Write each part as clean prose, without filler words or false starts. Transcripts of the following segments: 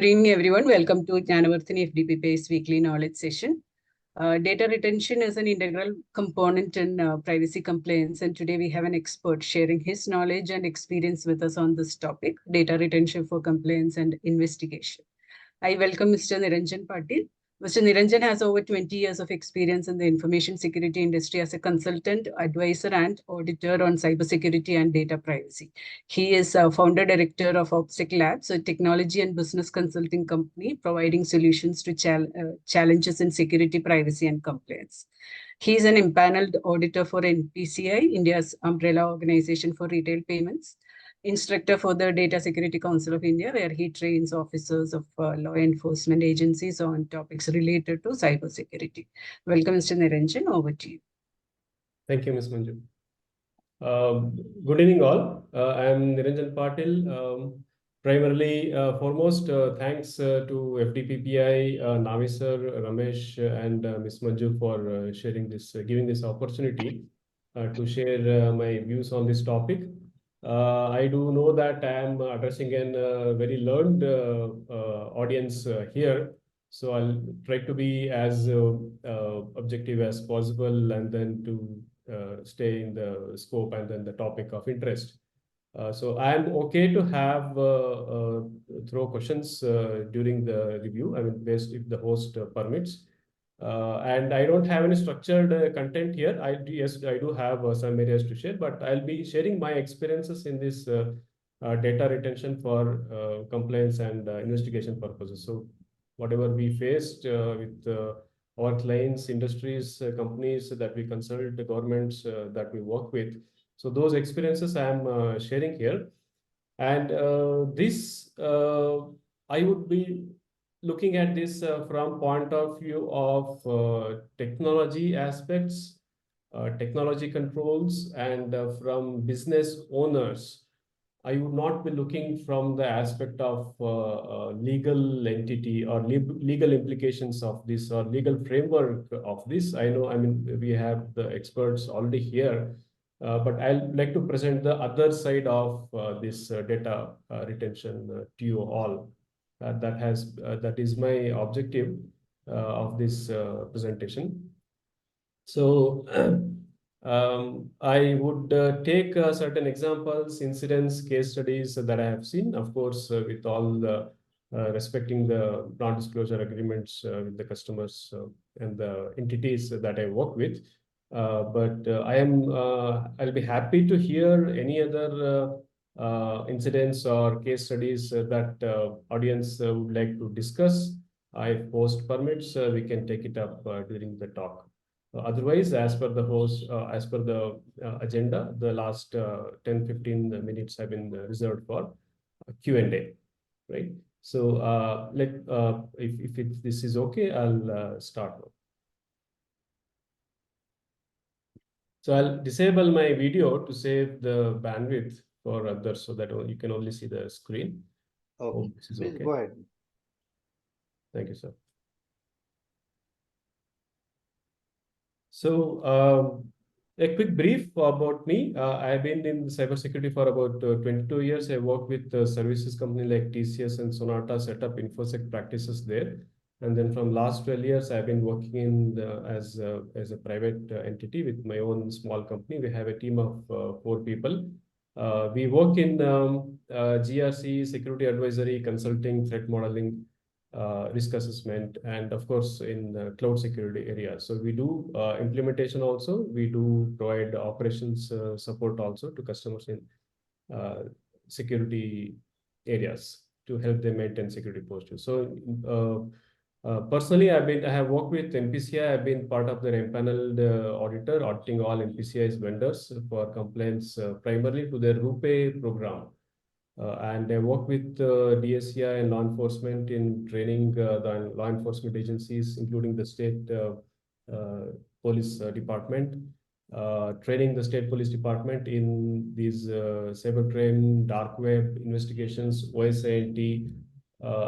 Good evening, everyone. Welcome to Janavarthini FDPP's weekly knowledge session. Data retention is an integral component in privacy compliance, and today we have an expert sharing his knowledge and experience with us on this topic, data retention for compliance and investigation. I welcome Mr. Niranjan Patil. Mr. Niranjan has over 20 years of experience in the information security industry as a consultant, advisor, and auditor on cybersecurity and data privacy. He is founder director of Opsec Labs, a technology and business consulting company providing solutions to challenges in security, privacy, and compliance. He is an impaneled auditor for NPCI, India's umbrella organization for retail payments, instructor for the Data Security Council of India, where he trains officers of law enforcement agencies on topics related to cybersecurity. Welcome, Mr. Niranjan. Over to you. Thank you, Ms. Manju. Good evening, all. I am Niranjan Patil. Primarily, foremost, thanks to FDPPI, Navi sir, Ramesh, and Ms. Manju for sharing this, giving this opportunity to share my views on this topic. I do know that I am addressing a very learned audience here. So I'll try to be as objective as possible and then to stay in the scope and then the topic of interest. So I am okay to have throw questions during the review. I mean, based if the host permits. And I don't have any structured content here. Yes, I do have some areas to share, but I'll be sharing my experiences in this data retention for compliance and investigation purposes. So whatever we faced with our clients, industries, companies that we consult, the governments that we work with. So those experiences I am sharing here. And this, I would be looking at this from point of view of technology aspects, technology controls, and from business owners. I would not be looking from the aspect of legal entity or legal implications of this or legal framework of this. I know, I mean, we have the experts already here, but I'd like to present the other side of this data retention to you all. That is my objective of this presentation. So I would take certain examples, incidents, case studies that I have seen, of course, with all the respecting the non-disclosure agreements with the customers and the entities that I work with. But I'll be happy to hear any other incidents or case studies that audience would like to discuss. If host permits, we can take it up during the talk. Otherwise, as per the host, as per the agenda, the last 10-15 minutes have been reserved for Q&A, right? So if this is okay, I'll start. So I'll disable my video to save the bandwidth for others so that you can only see the screen. Okay, this is please okay. go ahead. Thank you, sir. So a quick brief about me. I've been in cybersecurity for about 22 years. I work with services company like TCS and Sonata, set up InfoSec practices there. And then from last 12 years, I've been working in as a private entity with my own small company. We have a team of 4 people. We work in GRC, security advisory, consulting, threat modeling, risk assessment, and of course in cloud security area. So we do implementation also. We do provide operations support also to customers in security areas to help them maintain security postures. So personally, I have worked with NPCI. I've been part of their empaneled auditor, auditing all NPCI's vendors for compliance primarily to their RuPay program. And I work with DSCI and law enforcement in training the law enforcement agencies, including the state police department, training the state police department in these cybercrime, dark web investigations, OSINT,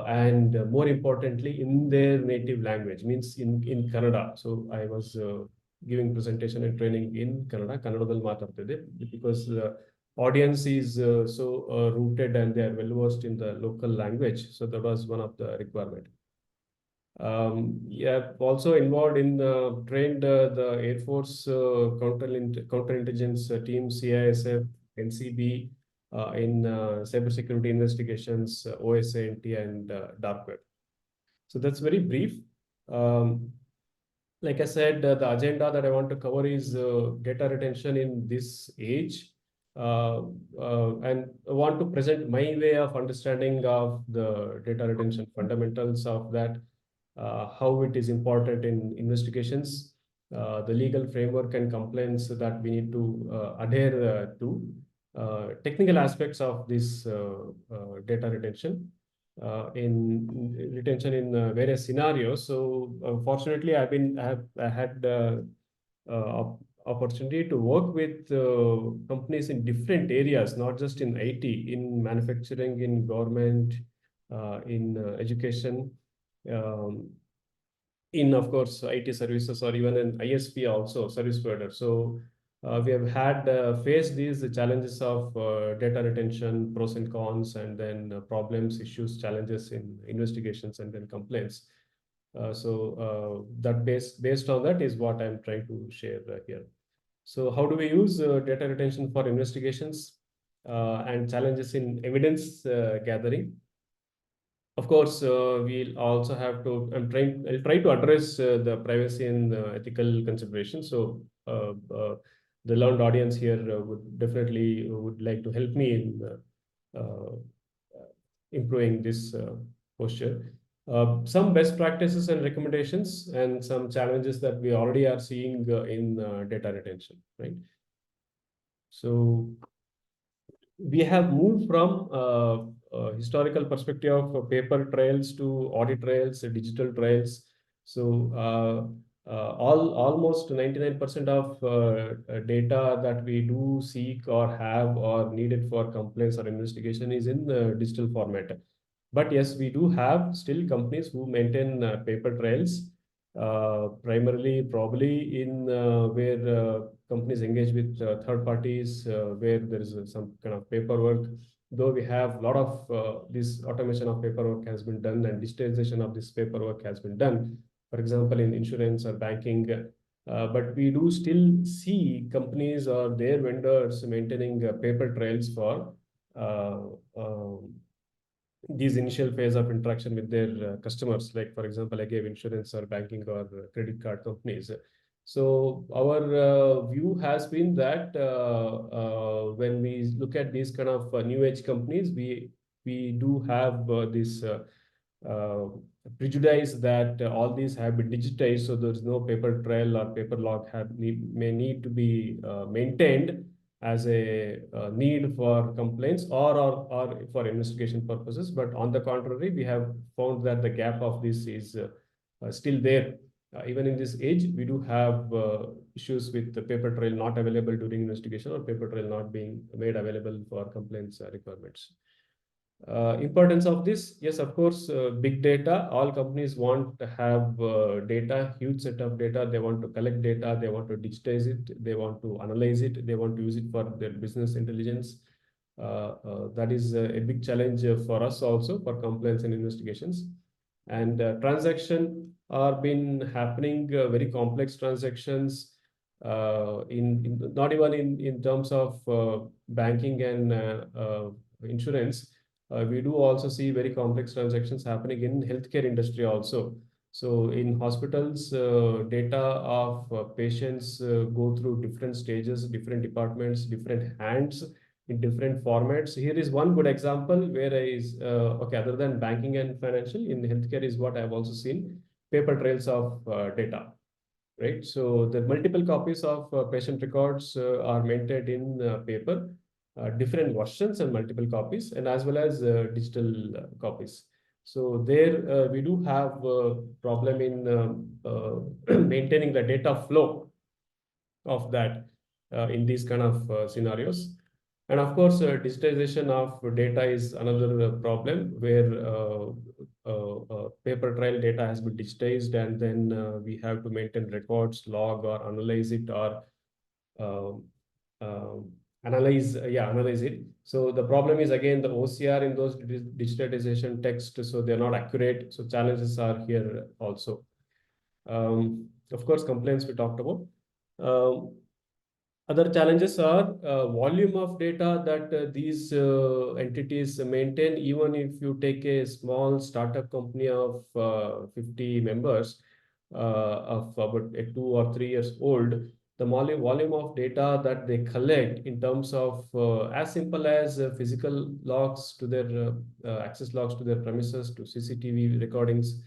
and more importantly, in their native language, means in Kannada. So I was giving presentation and training in Kannada, Kannadadalli ಮಾತಾಡ್ತಿದ್ದೆ, because audience is so rooted and they are well versed in the local language. So that was one of the requirement. Yeah, also involved in trained the Air Force counterintelligence team, CISF, NCB, in cybersecurity investigations, OSANT, and dark web. So that's very brief. Um, like I said, the agenda that I want to cover is data retention in this age. And I want to present my way of understanding of the data retention fundamentals of that, how it is important in investigations, the legal framework and compliance that we need to adhere to, technical aspects of this data retention in retention in various scenarios. So fortunately, I had opportunity to work with companies in different areas, not just in IT, in manufacturing, in government, in education, um, in of course IT services, or even in ISP also, service provider. So we have had faced these challenges of data retention, pros and cons, and then problems, issues, challenges in investigations, and then complaints. That based on that is what I'm trying to share here. So how do we use data retention for investigations and challenges in evidence gathering? Of course, we'll also have to. I'll try to address the privacy and ethical considerations. So, the learned audience here would definitely would like to help me in improving this posture. Some best practices and recommendations, and some challenges that we already are seeing in data retention. Right. So, we have moved from historical perspective of paper trails to audit trails, digital trails. So almost 99% of data that we do seek or have or needed for complaints or investigation is in digital format. But yes, we do have still companies who maintain paper trails, primarily probably in where companies engage with third parties, where there is some kind of paperwork. Though we have a lot of this automation of paperwork has been done and digitalization of this paperwork has been done, for example, in insurance or banking. But we do still see companies or their vendors maintaining paper trails for uh, um, these initial phase of interaction with their customers, like for example, I gave insurance or banking or credit card companies. So our view has been that when we look at these kind of new age companies, we do have this uh, prejudice that all these have been digitized, so there's no paper trail or paper log may need to be maintained as a need for complaints or for investigation purposes. But on the contrary, we have found that the gap of this is still there. Even in this age, we do have issues with the paper trail not available during investigation or paper trail not being made available for complaints requirements. Importance of this, yes, of course, big data. All companies want to have data, huge set of data. They want to collect data. They want to digitize it. They want to analyze it. They want to use it for their business intelligence. That is a big challenge for us also for complaints and investigations. And transaction are been happening, very complex transactions in not even in terms of banking and insurance. We do also see very complex transactions happening in healthcare industry also. So in hospitals, data of patients go through different stages, different departments, different hands in different formats. Here is one good example where okay, other than banking and financial, in healthcare is what I've also seen, paper trails of data, right? So the multiple copies of patient records are maintained in paper, different versions and multiple copies, and as well as digital copies. So there we do have a problem in maintaining the data flow of that in these kind of scenarios. And of course, digitization of data is another problem where paper trail data has been digitized, and then we have to maintain records, log, or analyze it, or um, um, analyze it. So the problem is again the OCR in those digitization text, so they're not accurate. So challenges are here also. Of course, complaints we talked about. Other challenges are volume of data that these entities maintain. Even if you take a small startup company of 50 members, of about 2 or 3 years old, the volume of data that they collect in terms of as simple as physical logs to their access logs to their premises, to CCTV recordings,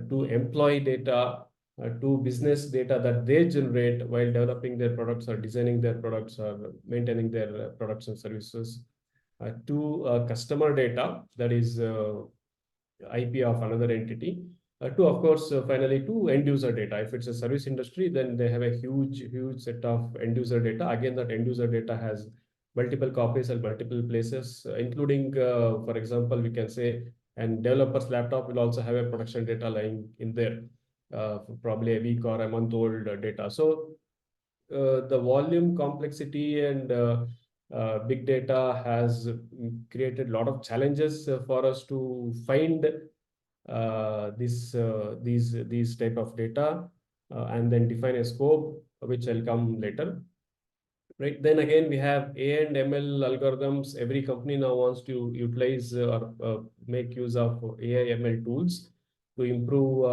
to employee data, to business data that they generate while developing their products or designing their products or maintaining their products and services, to customer data, that is IP of another entity, to, of course, finally to end user data. If it's a service industry, then they have a huge set of end user data. Again, that end user data has multiple copies and multiple places, including, for example, we can say, and developer's laptop will also have a production data lying in there, probably a week or a month old data. So the volume, complexity, and big data has created a lot of challenges for us to find these type of data, and then define a scope, which I'll come later. Right. Then again, we have A and ML algorithms. Every company now wants to utilize or make use of AI ML tools to improve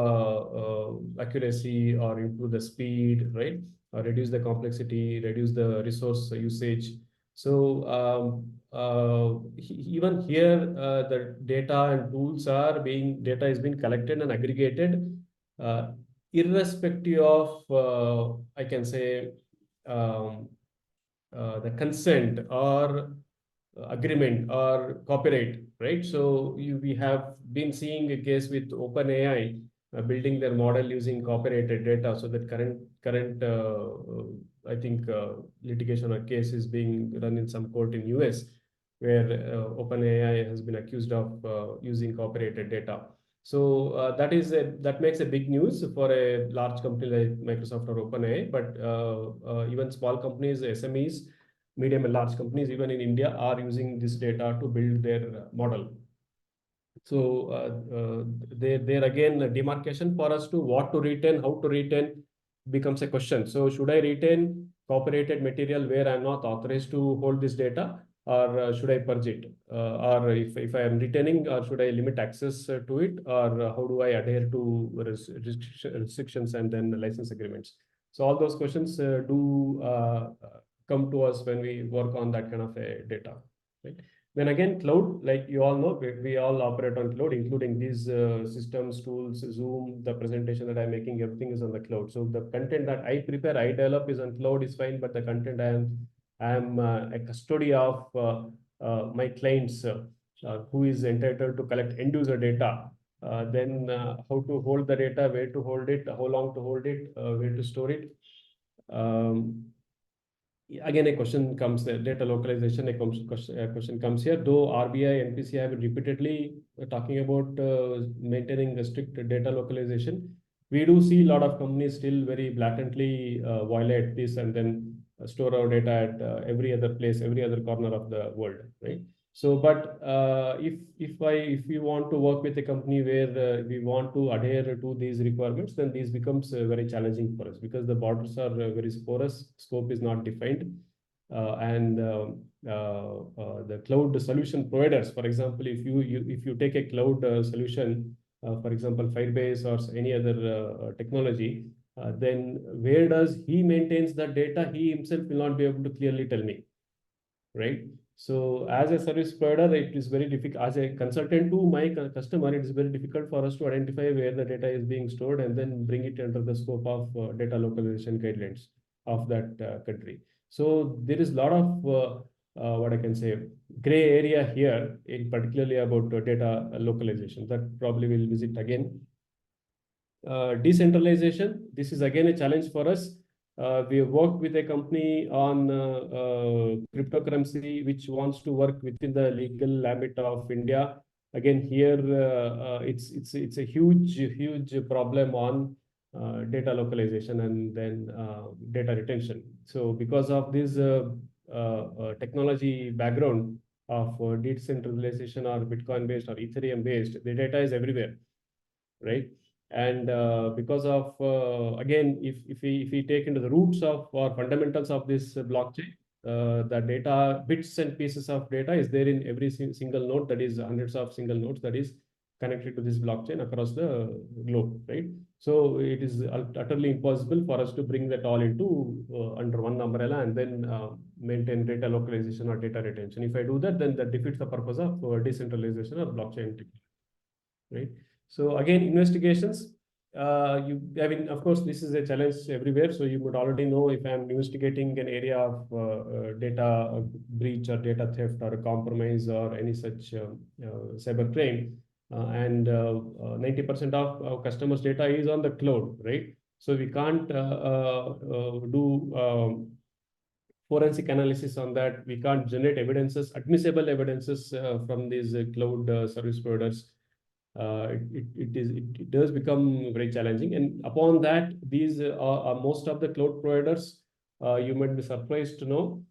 accuracy or improve the speed, right? Or reduce the complexity, reduce the resource usage. So even here, the data and tools are data is being collected and aggregated, irrespective of, I can say, um, the consent or agreement or copyright, right? So we have been seeing a case with OpenAI building their model using copyrighted data. So that current I think litigation or case is being run in some court in US, where OpenAI has been accused of using copyrighted data. So that makes a big news for a large company like Microsoft or OpenAI. But even small companies, SMEs, medium and large companies, even in India, are using this data to build their model. So there again, a demarcation for us to what to retain, how to retain becomes a question. So should I retain copyrighted material where I'm not authorized to hold this data, or should I purge it? Or if I am retaining, or should I limit access to it, or how do I adhere to restrictions and then license agreements? So all those questions do come to us when we work on that kind of a data, right? Then again, cloud, like you all know, we all operate on cloud, including these systems, tools, Zoom, the presentation that I'm making, everything is on the cloud. So the content that I prepare, I develop is on cloud is fine, but the content I am a custody of my clients, who is entitled to collect end user data. Then how to hold the data, where to hold it, how long to hold it, where to store it. Again, a question comes, data localization, a question comes here. Though RBI, NPC have been repeatedly talking about maintaining the strict data localization, we do see a lot of companies still very blatantly violate this and then store our data at every other place, every other corner of the world, right? So, but if we want to work with a company where we want to adhere to these requirements, then these becomes very challenging for us, because the borders are very porous, scope is not defined, and the cloud solution providers, for example, if you take a cloud solution, for example, Firebase or any other technology, then where does he maintains the data? He himself will not be able to clearly tell me, right? So as a service provider, it is very difficult. As a consultant to my customer, it is very difficult for us to identify where the data is being stored and then bring it under the scope of data localization guidelines of that country. So there is a lot of what I can say, gray area here, in particularly about data localization, that probably we'll visit again. Decentralization, this is again a challenge for us. We have worked with a company on cryptocurrency, which wants to work within the legal ambit of India. Again, here it's a huge problem on data localization and then data retention. So because of this technology background of decentralization or Bitcoin based or Ethereum based, the data is everywhere, right? And because of again, if we take into the roots of or fundamentals of this blockchain, the data bits and pieces of data is there in every single node, that is hundreds of single nodes that is connected to this blockchain across the globe, right? So it is utterly impossible for us to bring that all into under one umbrella and then maintain data localization or data retention. If I do that, then that defeats the purpose of decentralization or blockchain technology, right? So again, investigations. I mean, of course, this is a challenge everywhere. So you would already know if I'm investigating an area of data breach or data theft or a compromise or any such cyber crime, and 90% of our customers' data is on the cloud, right? So we can't do forensic analysis on that. We can't generate evidences, admissible evidences from these cloud service providers. It does become very challenging. And upon that, these are most of the cloud providers, you might be surprised to know,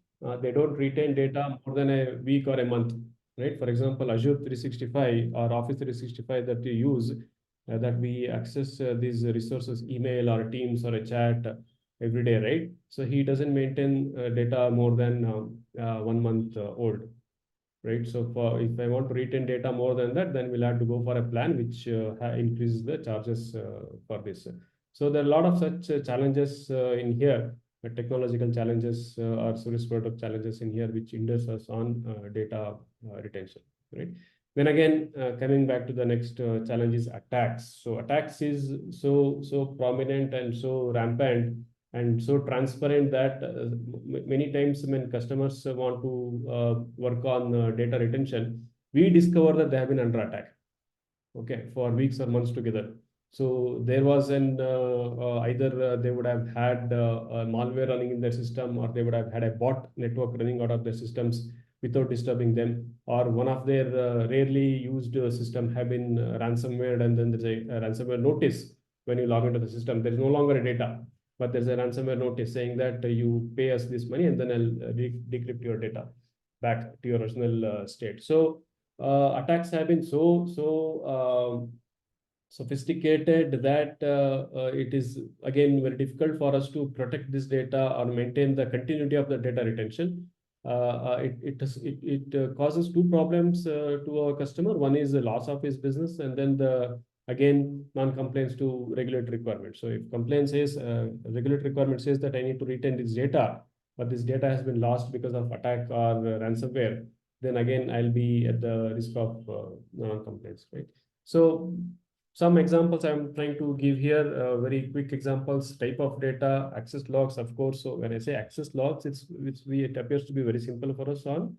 they don't retain data more than a week or a month, right? For example, Azure 365 or Office 365 that you use, that we access these resources, email or Teams or a chat every day, right? So he doesn't maintain data more than 1 month old, right? So for if I want to retain data more than that, then we'll have to go for a plan which increases the charges for this. So there are a lot of such challenges in here, technological challenges or service product challenges in here, which hinders us on data retention, right? Then again, coming back to the next challenge is attacks. So attacks is so prominent and so rampant and so transparent that many times when customers want to work on data retention, we discover that they have been under attack, okay, for weeks or months together. So there was an either they would have had malware running in their system, or they would have had a bot network running out of their systems without disturbing them, or one of their rarely used system have been ransomware, and then there's a ransomware notice when you log into the system. There is no longer a data, but there's a ransomware notice saying that you pay us this money and then I'll decrypt your data back to your original state. So attacks have been sophisticated that it is again very difficult for us to protect this data or maintain the continuity of the data retention. It causes two problems to our customer. One is the loss of his business, and then the again non-compliance to regulatory requirements. So if compliance says regulatory requirement says that I need to retain this data, but this data has been lost because of attack or ransomware, then again I'll be at the risk of non-compliance, right? So some examples I'm trying to give here, very quick examples. Type of data, access logs, of course. So when I say access logs, it appears to be very simple for us on.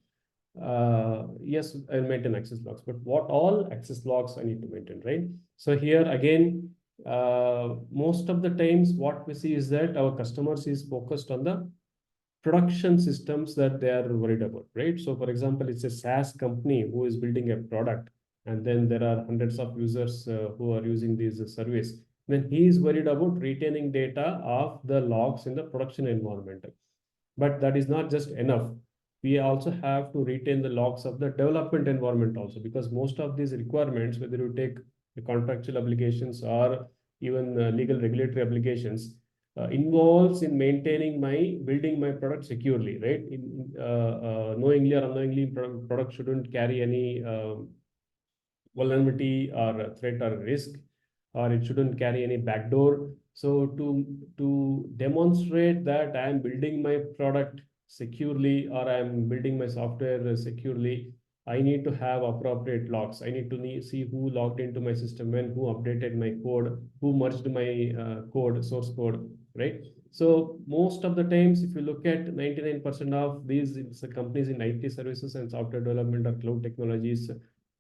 Yes, I'll maintain access logs, but what all access logs I need to maintain, right? So here again, most of the times what we see is that our customers is focused on the production systems that they are worried about, right? So for example, it's a SaaS company who is building a product, and then there are hundreds of users who are using this service. Then he is worried about retaining data of the logs in the production environment. But that is not just enough. We also have to retain the logs of the development environment also, because most of these requirements, whether you take the contractual obligations or even legal regulatory obligations, involves in maintaining building my product securely, right? Knowingly or unknowingly, product shouldn't carry any vulnerability or a threat or a risk, or it shouldn't carry any backdoor. So to demonstrate that I am building my product securely or I am building my software securely, I need to have appropriate logs. I need to see who logged into my system when, who updated my code, who merged my source code, right? So most of the times, if you look at 99% of these companies in IT services and software development or cloud technologies,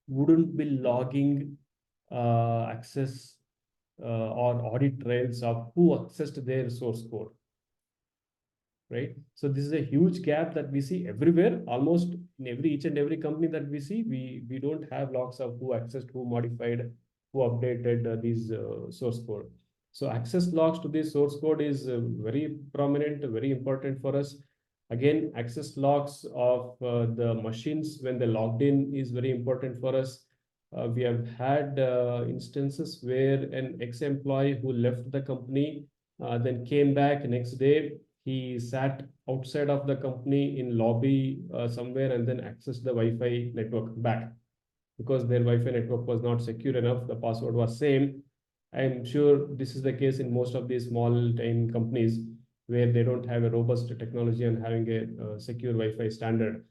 wouldn't be logging access or audit trails of who accessed their source code, right? So this is a huge gap that we see everywhere. Almost in each and every company that we see, we don't have logs of who accessed, who modified, who updated these source code. So access logs to this source code is very prominent, very important for us. Again, access logs of the machines when they logged in is very important for us. We have had instances where an ex-employee who left the company then came back next day. He sat outside of the company in lobby somewhere and then accessed the Wi-Fi network back because their Wi-Fi network was not secure enough. The password was same. I'm sure this is the case in most of these small time companies where they don't have a robust technology and having a secure Wi-Fi standard.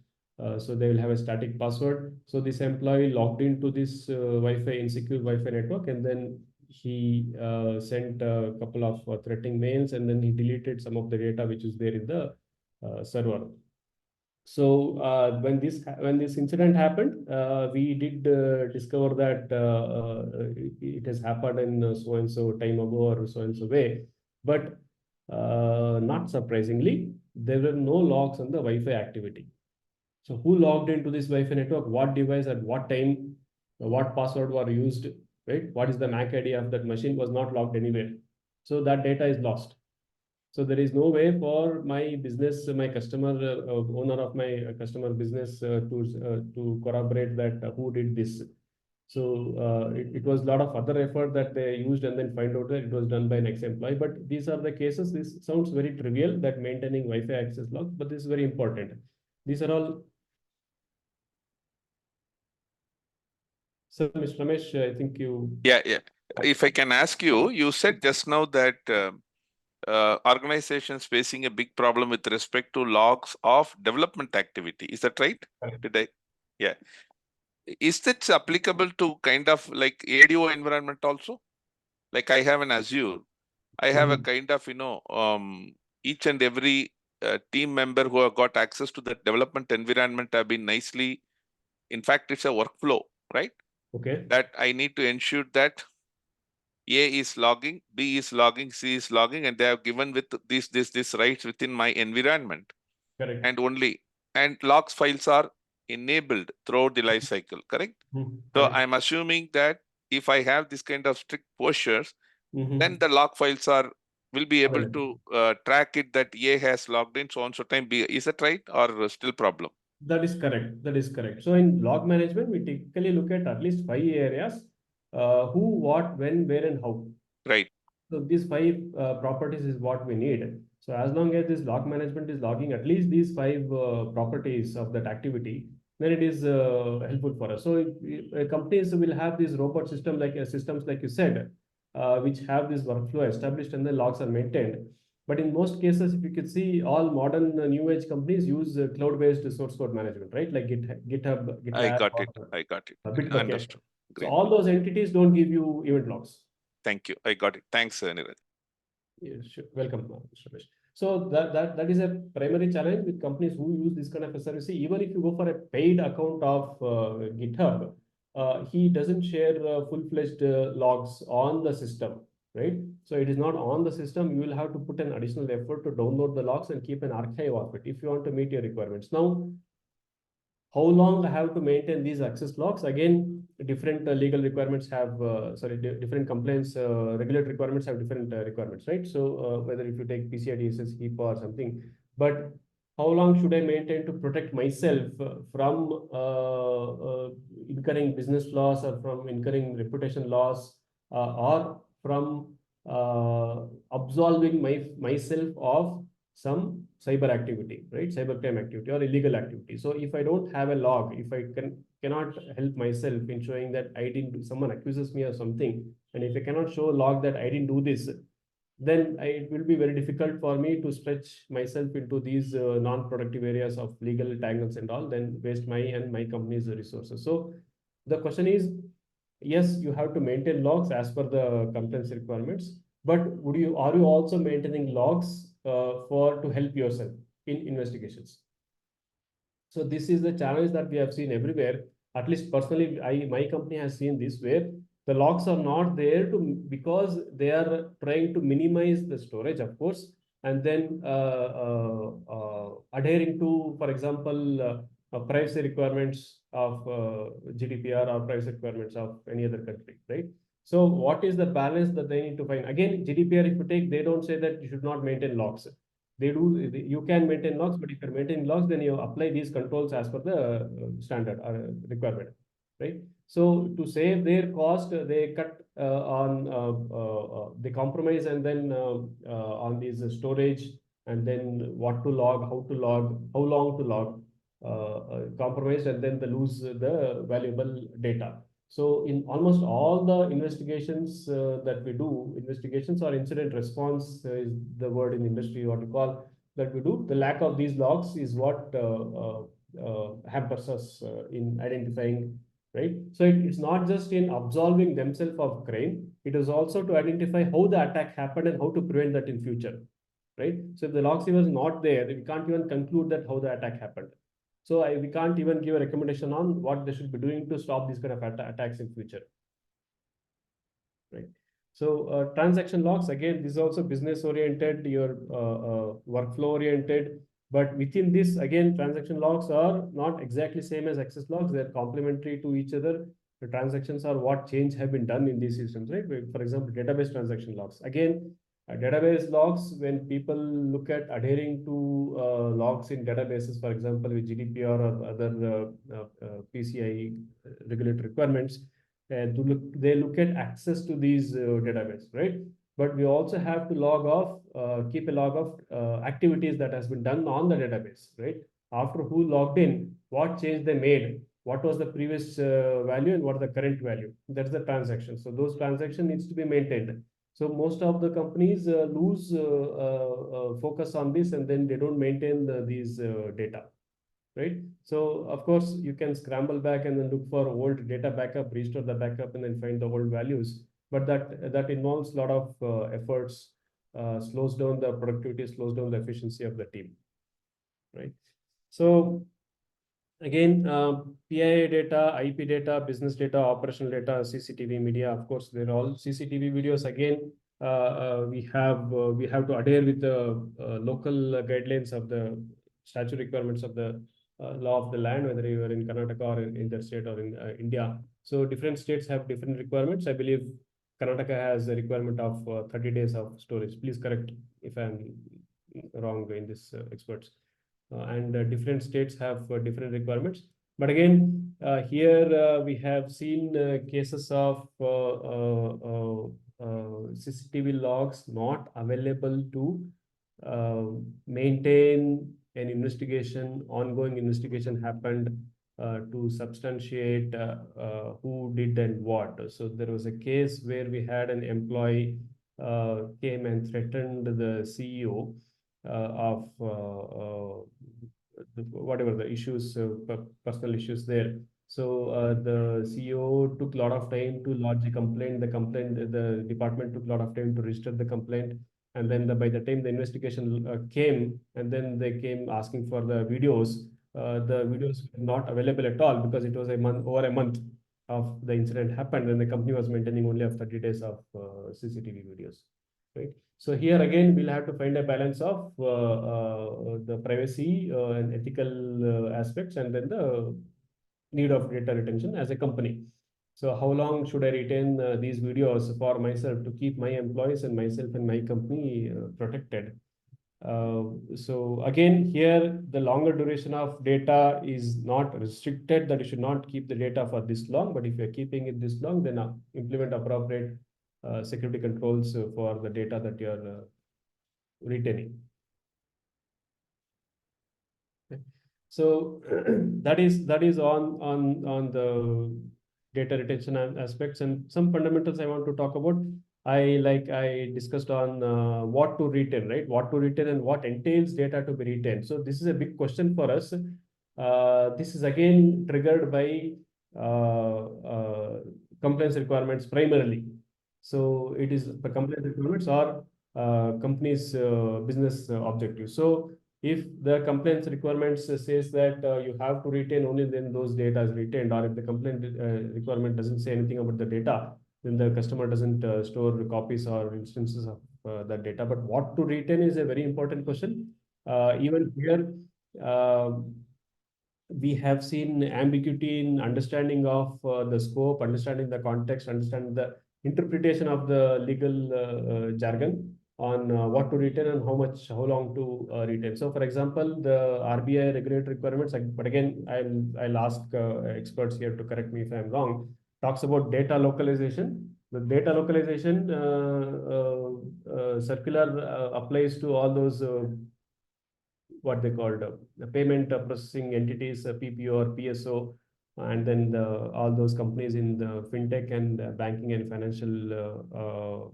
So they will have a static password. So this employee logged into this Wi-Fi insecure Wi-Fi network, and then he sent a couple of threatening mails, and then he deleted some of the data which is there in the server. So when this incident happened, we did discover that it has happened in so and so time ago or so and so way. But not surprisingly, there were no logs on the Wi-Fi activity. So who logged into this Wi-Fi network? What device at what time? What password were used? Right? What is the MAC ID of that machine was not logged anywhere. So that data is lost. So there is no way for my business, my customer, owner of my customer business to corroborate that who did this. So it was a lot of other effort that they used and then find out that it was done by an ex-employee. But these are the cases. This sounds very trivial that maintaining Wi-Fi access logs, but this is very important. These are all. So, Mr. Ramesh, I think you. Yeah. If I can ask you, you said just now that organizations facing a big problem with respect to logs of development activity. Is that right? Correct. Did I? Yeah. Is that applicable to kind of like ADO environment also? Like I have an Azure, I have a kind of, each and every team member who have got access to the development environment have been nicely, in fact, it's a workflow, right? Okay. That I need to ensure that A is logging, B is logging, C is logging, and they have given with this rights within my environment. Correct. And logs files are enabled throughout the life cycle, correct? So I'm assuming that if I have this kind of strict postures, then the log files will be able to track it that A has logged in so on so time B. Is that right or still problem? That is correct. That is correct. So in log management, we typically look at least 5 areas: who, what, when, where, and how. Right. So these 5 properties is what we need. So as long as this log management is logging at least these 5 properties of that activity, then it is helpful for us. So companies will have these robot systems like you said, which have this workflow established and the logs are maintained. But in most cases, if you could see, all modern new age companies use cloud-based source code management, right? Like GitHub, I GitLab, got or it. Bitbucket. Understood. So Great. all those entities don't give you event logs. Thank you. I got it. Thanks, Niranjan. Yes, sure. Welcome, Mr. Ramesh. So that is a primary challenge with companies who use this kind of a service. Even if you go for a paid account of GitHub, he doesn't share full-fledged logs on the system, right? So it is not on the system. You will have to put an additional effort to download the logs and keep an archive of it if you want to meet your requirements. Now, how long I have to maintain these access logs? Again, different legal requirements have, different complaints, regulatory requirements have different requirements, right? So whether if you take PCI DSS, HIPAA or something, but how long should I maintain to protect myself from incurring business loss or from incurring reputation loss or from absolving myself of some cyber activity, right? Cybercrime activity or illegal activity. So if I don't have a log, if I cannot help myself in showing that I didn't do, someone accuses me of something, and if I cannot show a log that I didn't do this, then it will be very difficult for me to stretch myself into these non-productive areas of legal tangles and all, then waste my and my company's resources. So the question is, yes, you have to maintain logs as per the compliance requirements, but are you also maintaining logs to help yourself in investigations? So this is the challenge that we have seen everywhere. At least personally, my company has seen this, where the logs are not there because they are trying to minimize the storage, of course, and then adhering to, for example, privacy requirements of GDPR or privacy requirements of any other country, right? So what is the balance that they need to find? Again, GDPR, if you take, they don't say that you should not maintain logs. They do, you can maintain logs, but if you're maintaining logs, then you apply these controls as per the standard or requirement, right? So to save their cost, they cut they compromise and then on these storage, and then what to log, how to log, how long to log, compromise, and then they lose the valuable data. So in almost all the investigations that we do, investigations or incident response is the word in industry what we call that we do. The lack of these logs is what hampers us in identifying, right? So it's not just in absolving themselves of crime, it is also to identify how the attack happened and how to prevent that in future, right? So if the log was not there, we can't even conclude that how the attack happened. So we can't even give a recommendation on what they should be doing to stop these kind of attacks in future, right? So transaction logs, again, this is also business oriented, your workflow oriented, but within this, again, transaction logs are not exactly same as access logs. They're complementary to each other. The transactions are what change have been done in these systems, right? For example, database transaction logs. Again, database logs, when people look at adhering to logs in databases, for example, with GDPR or other PCI regulatory requirements, they look at access to these database, right? But we also have to log off, keep a log of activities that has been done on the database, right? After who logged in, what change they made, what was the previous value and what is the current value. That's the transaction. So those transaction needs to be maintained. So most of the companies lose focus on this, and then they don't maintain these data, right? So of course you can scramble back and then look for old data backup, restore the backup, and then find the old values. But that involves a lot of efforts, slows down the productivity, slows down the efficiency of the team, right? So again, PIA data, IP data, business data, operational data, CCTV media. Of course, they're all CCTV videos. Again, we have to adhere with the local guidelines of the statute requirements of the law of the land, whether you are in Karnataka or in the state or in India. So different states have different requirements. I believe Karnataka has a requirement of 30 days of storage. Please correct if I'm wrong in this, experts. And different states have different requirements. But again, here we have seen cases of CCTV logs not available to maintain an investigation, ongoing investigation happened to substantiate who did and what. So there was a case where we had an employee came and threatened the CEO of whatever the issues, personal issues there. So the CEO took a lot of time to lodge a complaint. The department took a lot of time to register the complaint. And then by the time the investigation came, and then they came asking for the videos were not available at all because it was over a month of the incident happened, and the company was maintaining only of 30 days of CCTV videos, right? So here again, we'll have to find a balance of the privacy and ethical aspects, and then the need of data retention as a company. So how long should I retain these videos for myself to keep my employees and myself and my company protected? So again, here the longer duration of data is not restricted, that you should not keep the data for this long. But if you're keeping it this long, then implement appropriate security controls for the data that you're retaining. Okay. So that is on the data retention aspects, and some fundamentals I want to talk about. I discussed on what to retain, right? What to retain and what entails data to be retained. So this is a big question for us. This is again triggered by compliance requirements primarily. So it is the compliance requirements or company's business objectives. So if the compliance requirements says that you have to retain only then those data is retained, or if the complaint requirement doesn't say anything about the data, then the customer doesn't store copies or instances of that data. But what to retain is a very important question. Even here, we have seen ambiguity in understanding of the scope, understanding the context, understanding the interpretation of the legal jargon. on what to retain and how long to retain. So, for example, the RBI regulatory requirements, but again, I'll ask experts here to correct me if I'm wrong, talks about data localization. The data localization circular applies to all those what they called the payment processing entities, PPO or PSO, and then all those companies in the fintech and banking and financial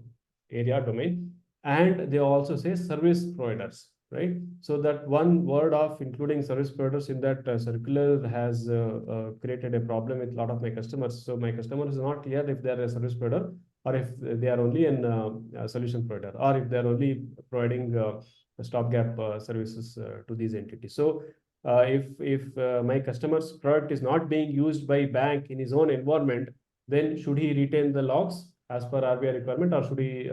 area domain. And they also say service providers, right? So that one word of including service providers in that circular has created a problem with a lot of my customers. So my customers is not clear if they are a service provider or if they are only a solution provider, or if they are only providing stopgap services to these entities. So if my customer's product is not being used by bank in his own environment, then should he retain the logs as per RBI requirement, or should he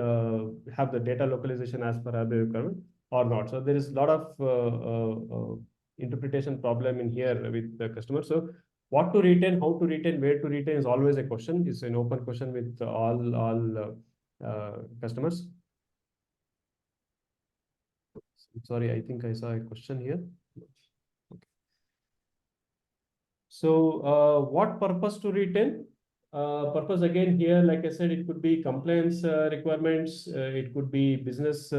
have the data localization as per RBI requirement or not? So there is a lot of interpretation problem in here with the customer. So what to retain, how to retain, where to retain is always a question. It's an open question with all customers. Sorry, I think I saw a question here. Okay. So, what purpose to retain? Purpose again here, like I said, it could be compliance requirements, it could be business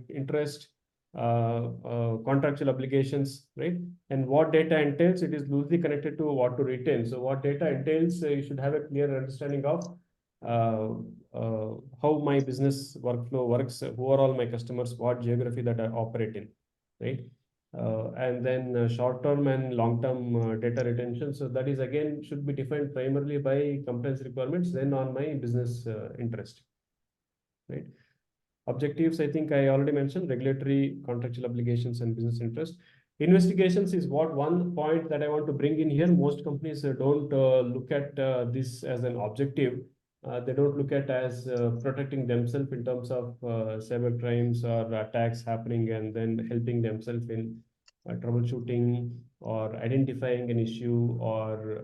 interest, contractual obligations, right? And what data entails, it is loosely connected to what to retain. So, what data entails, you should have a clear understanding of how my business workflow works, who are all my customers, what geography that I operate in, right? And then short-term and long-term data retention. So that is again should be defined primarily by compliance requirements, then on my business interest, right? Objectives, I think I already mentioned: regulatory, contractual obligations, and business interest. Investigations is one point that I want to bring in here. Most companies don't look at this as an objective. They don't look at as protecting themselves in terms of cyber crimes or attacks happening, and then helping themselves in troubleshooting or identifying an issue or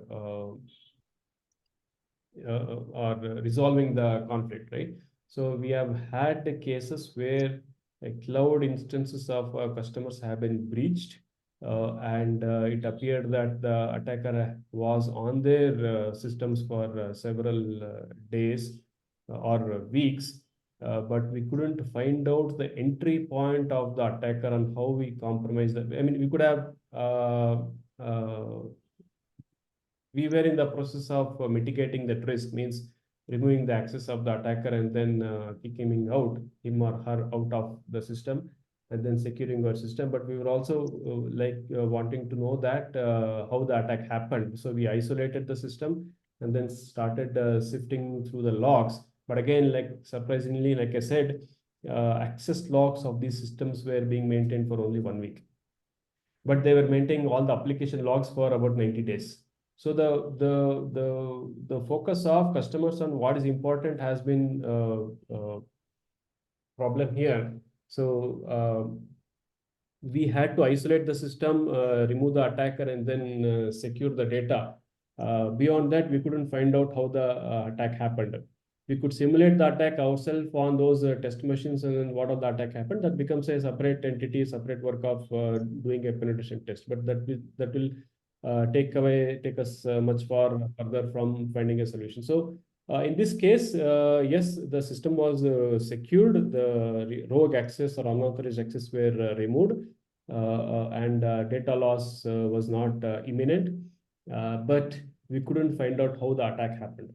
resolving the conflict, right? So we have had the cases where cloud instances of customers have been breached, and it appeared that the attacker was on their systems for several days or weeks, but we couldn't find out the entry point of the attacker and how we compromised the. I mean, we could have. We were in the process of mitigating that risk, means removing the access of the attacker and then kicking him or her out of the system, and then securing our system. But we were also wanting to know that how the attack happened. So we isolated the system and then started sifting through the logs. But again, like surprisingly, like I said, access logs of these systems were being maintained for only 1 week, but they were maintaining all the application logs for about 90 days. So the focus of customers on what is important has been problem here. So we had to isolate the system, remove the attacker, and then secure the data. Beyond that, we couldn't find out how the attack happened. We could simulate the attack ourselves on those test machines, and then what of the attack happened. That becomes a separate entity, separate work of doing a penetration test. But that will take us much far further from finding a solution. So in this case, yes, the system was secured. The rogue access or unauthorized access were removed, and data loss was not imminent. But we couldn't find out how the attack happened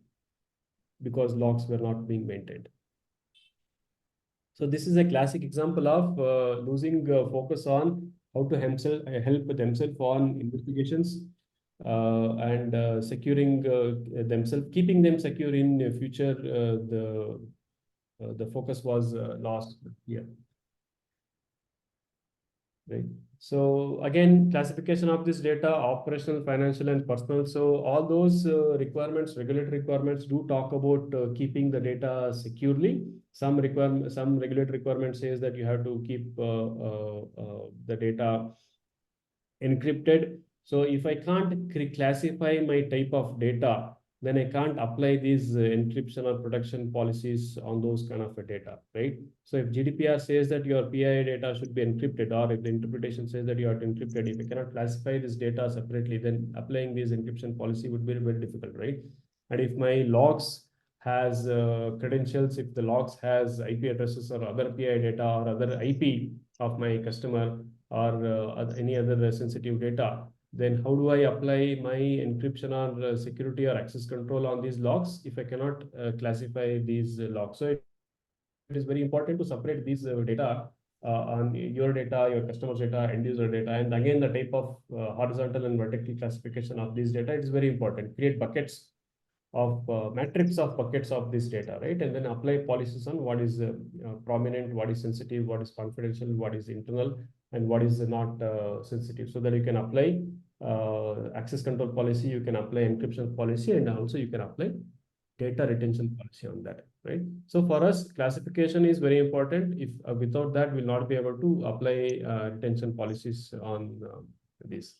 because logs were not being maintained. So this is a classic example of losing focus on how to help themselves on investigations and securing themselves, keeping them secure in the future. The focus was lost here. Right. So again, classification of this data: operational, financial, and personal. So all those requirements, regulatory requirements, do talk about keeping the data securely. Some regulatory requirement says that you have to keep the data encrypted. So if I can't classify my type of data, then I can't apply these encryption or protection policies on those kind of data, right? So if GDPR says that your PII data should be encrypted, or if the interpretation says that you are encrypted, if you cannot classify this data separately, then applying this encryption policy would be very difficult, right? And if my logs has credentials, if the logs has IP addresses or other PII data or other IP of my customer or any other sensitive data, then how do I apply my encryption or security or access control on these logs if I cannot classify these logs? So it is very important to separate these data on your data, your customer's data, end user data, and again the type of horizontal and vertical classification of these data. It is very important. Create buckets of matrix of buckets of this data, right? And then apply policies on what is prominent, what is sensitive, what is confidential, what is internal, and what is not sensitive, so that you can apply access control policy, you can apply encryption policy, and also you can apply data retention policy on that, right? So for us, classification is very important. If without that, we'll not be able to apply retention policies on this.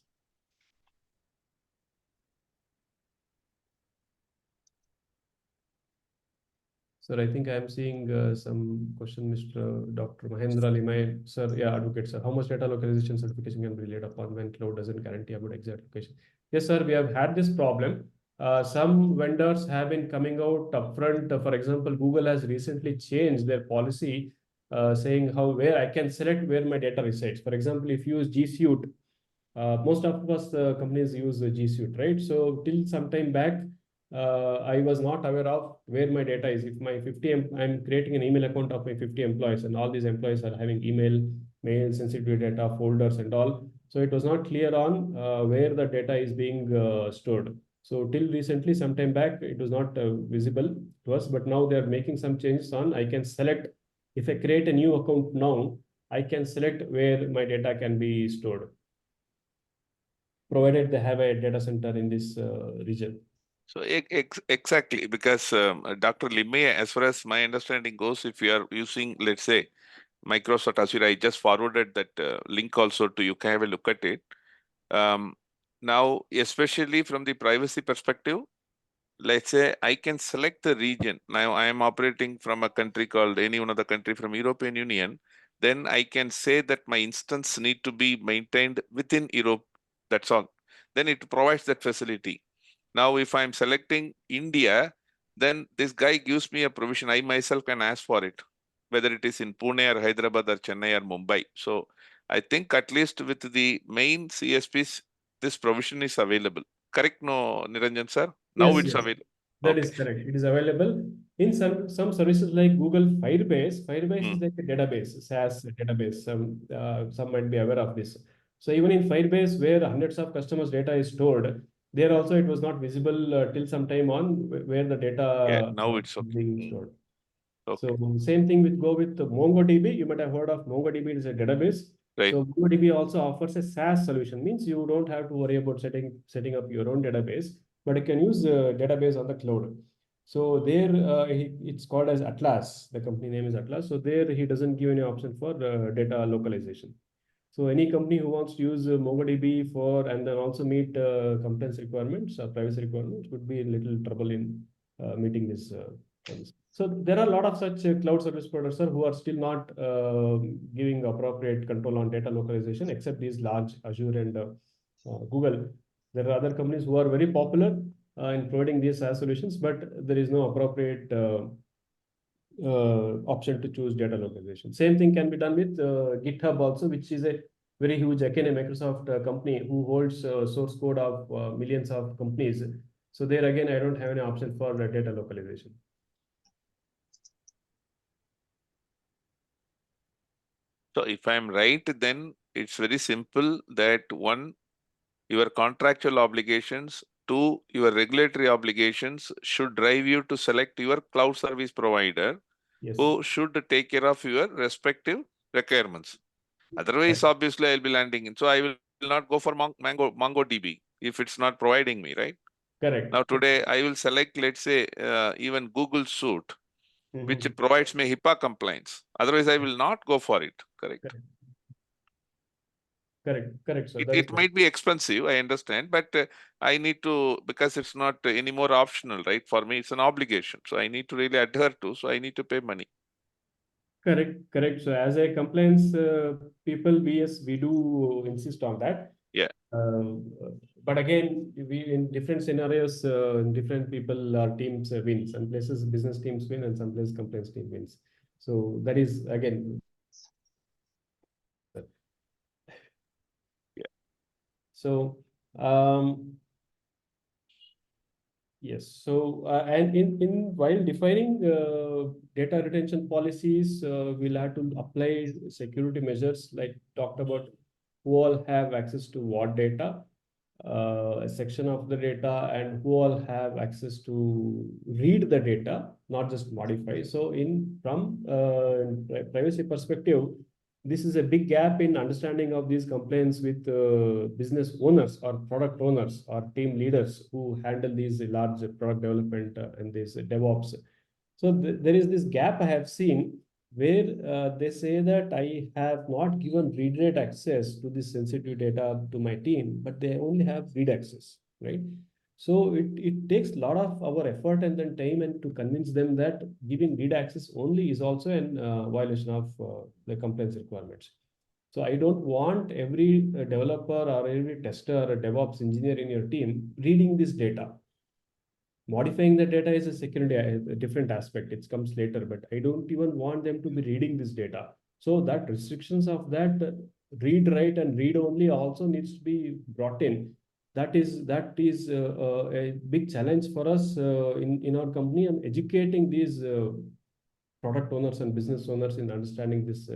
Sir, I think I am seeing some question, Mr. Dr. Mahendra Limay. Sir, yeah, advocate, sir. How much data localization certification can be relied upon when cloud doesn't guarantee about exact location? Yes, sir, we have had this problem. Some vendors have been coming out upfront. For example, Google has recently changed their policy saying where I can select where my data resides. For example, if you use G Suite, most of us companies use G Suite, right? So till some time back, I was not aware of where my data is. If my 50, I'm creating an email account of my 50 employees, and all these employees are having mail, sensitive data, folders, and all. So it was not clear on where the data is being stored. So till recently, some time back, it was not visible to us, but now they're making some changes on. I can select, if I create a new account now, I can select where my data can be stored, provided they have a data center in this region. So exactly, because Dr. Limay, as far as my understanding goes, if you are using, let's say, Microsoft Azure, I just forwarded that link also to you. Can have a look at it. Now, especially from the privacy perspective, let's say I can select the region. Now I am operating from a country called any one of the country from European Union. Then I can say that my instance need to be maintained within Europe. That's all. Then it provides that facility. Now, if I'm selecting India, then this guy gives me a provision. I myself can ask for it, whether it is in Pune or Hyderabad or Chennai or Mumbai. So I think at least with the main CSPs, this provision is available. Correct, no, Niranjan sir? Now Yes, it's yes, available. that Okay. is correct. It is available in some services like Google Firebase. Firebase is like a database, SaaS database. Some might be aware of this. So even in Firebase, where hundreds of customers' data is stored, there also it was not visible till some time on where the data Yeah, now it's is okay. being stored. Okay. So same thing with MongoDB. You might have heard of MongoDB. It is a database. Right. So MongoDB also offers a SaaS solution. Means you don't have to worry about setting up your own database, but you can use a database on the cloud. So there, it's called as Atlas. The company name is Atlas. So there, he doesn't give any option for data localization. So any company who wants to use MongoDB for and then also meet compliance requirements or privacy requirements would be a little trouble in meeting this. So there are a lot of such cloud service providers who are still not giving appropriate control on data localization, except these large Azure and Google. There are other companies who are very popular in providing these SaaS solutions, but there is no appropriate option to choose data localization. Same thing can be done with GitHub also, which is a very huge, again, a Microsoft company who holds source code of millions of companies. So there again, I don't have any option for data localization. So if I'm right, then it's very simple that one, your contractual obligations, two, your regulatory obligations should drive you to select your cloud service provider, Yes. who should take care of your respective requirements. Otherwise, Right. obviously, I'll be landing in. So I will not go for MongoDB if it's not providing me, right? Correct. Now today I will select, let's say, even Google Suite, which Mhm. provides me HIPAA compliance. Otherwise, I will not go for it. Correct. Correct. Correct. So that is It might be expensive, I understand, but I need to, because it's not any more optional, right? For me, it's an obligation. So I need to really adhere to, so I need to pay money. correct. So as a compliance people, we do insist on that. Yeah. But again, we in different scenarios, different people or teams win. Some places business teams win, and some places compliance team wins. So that is again. Yeah. So yes. So and in while defining data retention policies, we'll have to apply security measures like talked about who all have access to what data, a section of the data, and who all have access to read the data, not just modify. So in from privacy perspective, this is a big gap in understanding of these complaints with business owners or product owners or team leaders who handle these large product development and this DevOps. So there is this gap I have seen where they say that I have not given read-write access to this sensitive data to my team, but they only have read access, right? So it takes a lot of our effort and then time and to convince them that giving read access only is also an violation of the compliance requirements. So I don't want every developer or every tester or DevOps engineer in your team reading this data. Modifying the data is a secondary, a different aspect. It comes later, but I don't even want them to be reading this data. So that restrictions of that read, write, and read only also needs to be brought in. That is a big challenge for us in our company, and educating these product owners and business owners in understanding this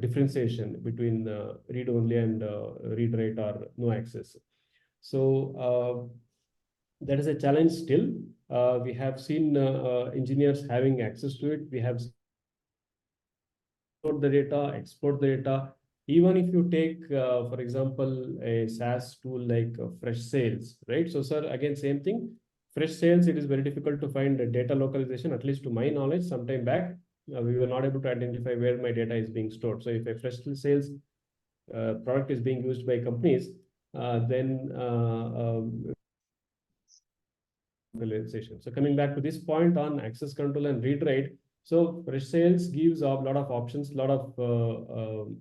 differentiation between read only and read, write, or no access. So that is a challenge still. We have seen engineers having access to it. We have the data, export the data. Even if you take, for example, a SaaS tool like Fresh Sales, right? So, sir, again, same thing. Fresh Sales, it is very difficult to find data localization, at least to my knowledge. Sometime back, we were not able to identify where my data is being stored. So, if a Fresh Sales product is being used by companies, then localization. So coming back to this point on access control and read write, so Fresh Sales gives a lot of options, a lot of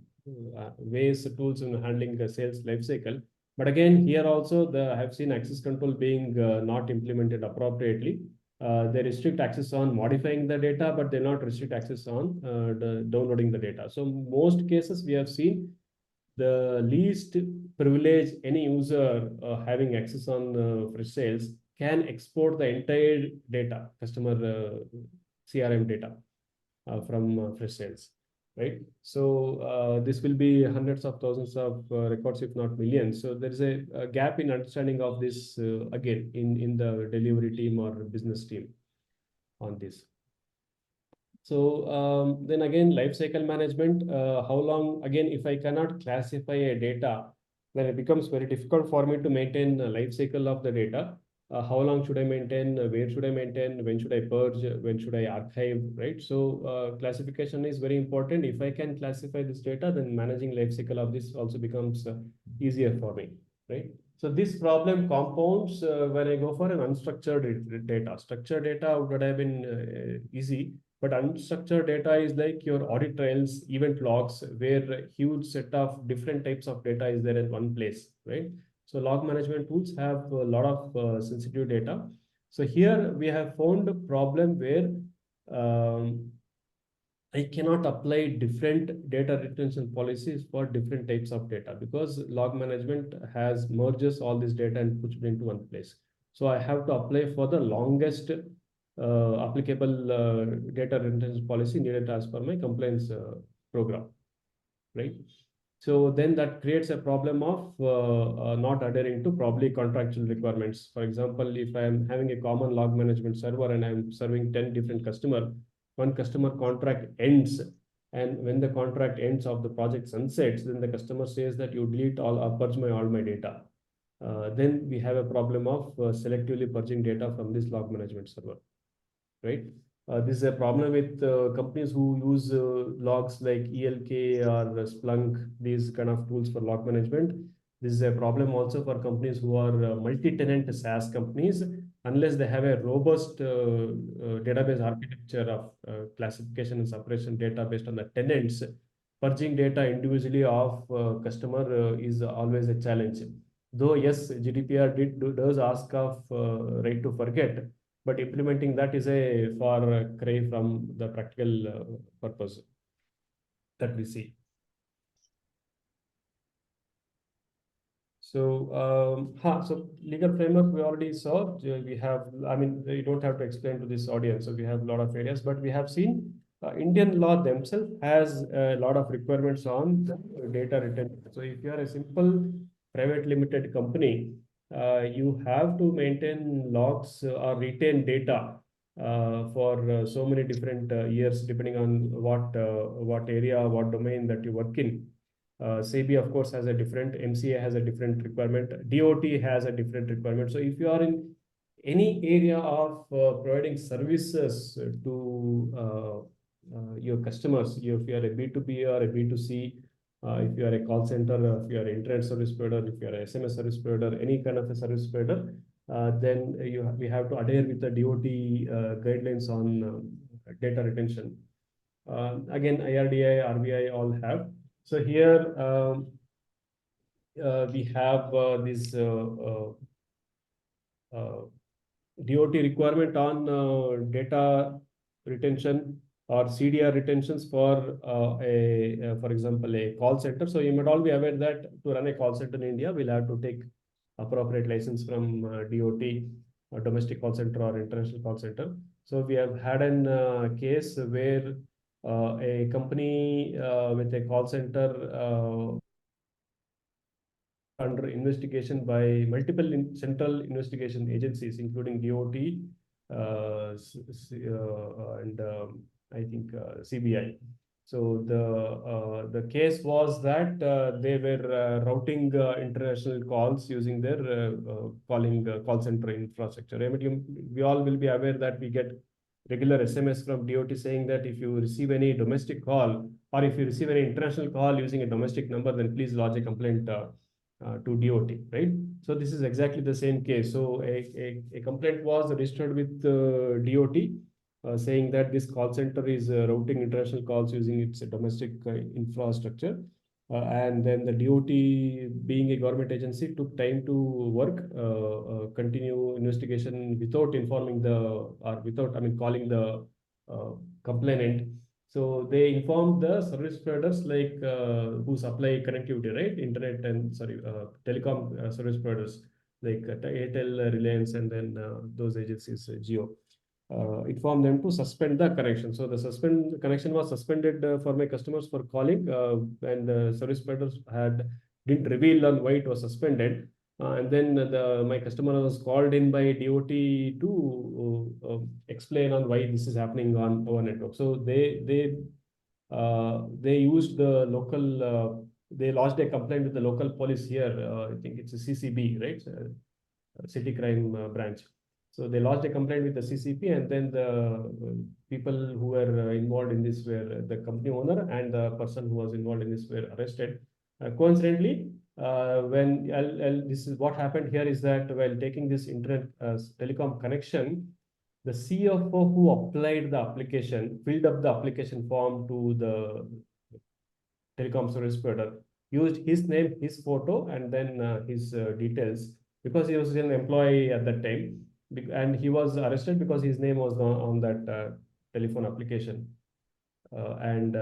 ways, tools in handling the sales lifecycle. But again, here also I have seen access control being not implemented appropriately. They restrict access on modifying the data, but they not restrict access on downloading the data. So most cases we have seen the least privilege any user having access on Fresh Sales can export the entire data, customer CRM data from Fresh Sales, right? So this will be hundreds of thousands of records, if not millions. So there is a gap in understanding of this again in the delivery team or business team on this. So then again, lifecycle management, how long, again, if I cannot classify a data, then it becomes very difficult for me to maintain the life cycle of the data. How long should I maintain? Where should I maintain? When should I purge? When should I archive? Right. So classification is very important. If I can classify this data, then managing life cycle of this also becomes easier for me. Right. So this problem compounds when I go for an unstructured data. Structured data would have been easy, but unstructured data is like your audit trails, event logs, where a huge set of different types of data is there in one place, right? So log management tools have a lot of sensitive data. So here we have found a problem where I cannot apply different data retention policies for different types of data because log management has merges all this data and puts it into one place. So I have to apply for the longest applicable data retention policy needed as per my compliance program, right? So then that creates a problem of not adhering to probably contractual requirements. For example, if I am having a common log management server and I'm serving 10 different customers, one customer contract ends. And when the contract ends of the project sunsets, then the customer says that you delete purge all my data. Then we have a problem of selectively purging data from this log management server, right? This is a problem with companies who use logs like ELK or Splunk, these kind of tools for log management. This is a problem also for companies who are multi-tenant SaaS companies, unless they have a robust database architecture of classification and separation data based on the tenants. Purging data individually of customer is always a challenge. Though yes, GDPR does ask of right to forget, but implementing that is a far cry from the practical purpose that we see. So legal framework we already saw. We have, I mean, you don't have to explain to this audience. So we have a lot of areas, but we have seen Indian law themselves has a lot of requirements on data retention. So if you are a simple private limited company, you have to maintain logs or retain data for so many different years, depending on what area, what domain that you work in. SEBI, of course, has a different, MCA has a different requirement, DOT has a different requirement. So if you are in any area of providing services to your customers, if you are a B2B or a B2C, if you are a call center, if you are an internet service provider, if you are a SMS service provider, any kind of a service provider, then we have to adhere with the DOT guidelines on data retention. Again, IRDI, RBI all have. So here we have this DOT requirement on data retention or CDR retentions for for example, a call center. So you might all be aware that to run a call center in India, we'll have to take appropriate license from DOT, domestic call center or international call center. So we have had an case where a company with a call center under investigation by multiple central investigation agencies, including DOT and I think CBI. So the case was that they were routing international calls using their call center infrastructure. I mean, we all will be aware that we get regular SMS from DOT saying that if you receive any domestic call or if you receive any international call using a domestic number, then please lodge a complaint to DOT, right? So this is exactly the same case. So a complaint was registered with DOT saying that this call center is routing international calls using its domestic infrastructure. And then the DOT, being a government agency, took time to work, continue investigation without informing or without, I mean, calling the complainant. So they informed the service providers like who supply connectivity, right? Internet and telecom service providers like Airtel, Reliance, and then those agencies, Geo. Inform them to suspend the connection. So the connection was suspended for my customers for calling, and the service providers didn't reveal on why it was suspended. And then my customer was called in by DOT to explain on why this is happening on our network. So they used the local. They lodged a complaint with the local police here. I think it's a CCB, right? City Crime Branch. So they lodged a complaint with the CCP, and then the people who were involved in this were the company owner and the person who was involved in this were arrested. Coincidentally, this is what happened here is that while taking this internet telecom connection, the CFO who applied the application filled up the application form to the telecom service provider, used his name, his photo, and then his details, because he was an employee at that time. And he was arrested because his name was on that telephone application. And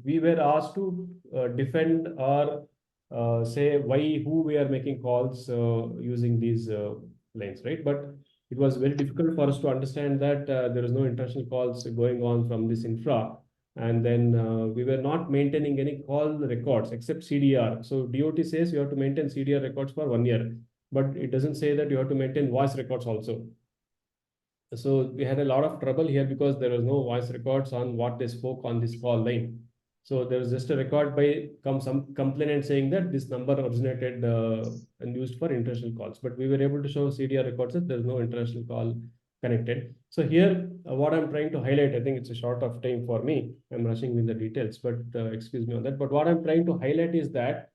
we were asked to defend or say who we are making calls using these lines, right? But it was very difficult for us to understand that there is no international calls going on from this infra. And then we were not maintaining any call records except CDR. So DOT says you have to maintain CDR records for 1 year, but it doesn't say that you have to maintain voice records also. So we had a lot of trouble here because there was no voice records on what they spoke on this call line. So there was just a record by some complainant saying that this number originated and used for international calls. But we were able to show CDR records that there is no international call connected. So here, what I'm trying to highlight, I think it's a short of time for me. I'm rushing with the details, but excuse me on that. But what I'm trying to highlight is that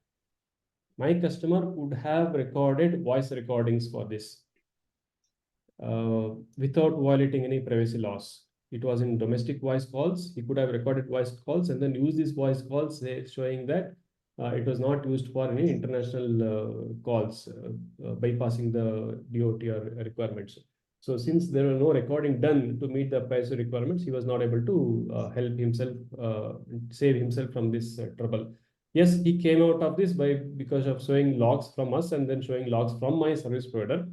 my customer would have recorded voice recordings for this without violating any privacy laws. It was in domestic voice calls. He could have recorded voice calls and then use these voice calls, showing that it was not used for any international calls, bypassing the DOT or requirements. So since there were no recording done to meet the privacy requirements, he was not able to help himself, save himself from this trouble. Yes, he came out of this because of showing logs from us and then showing logs from my service provider.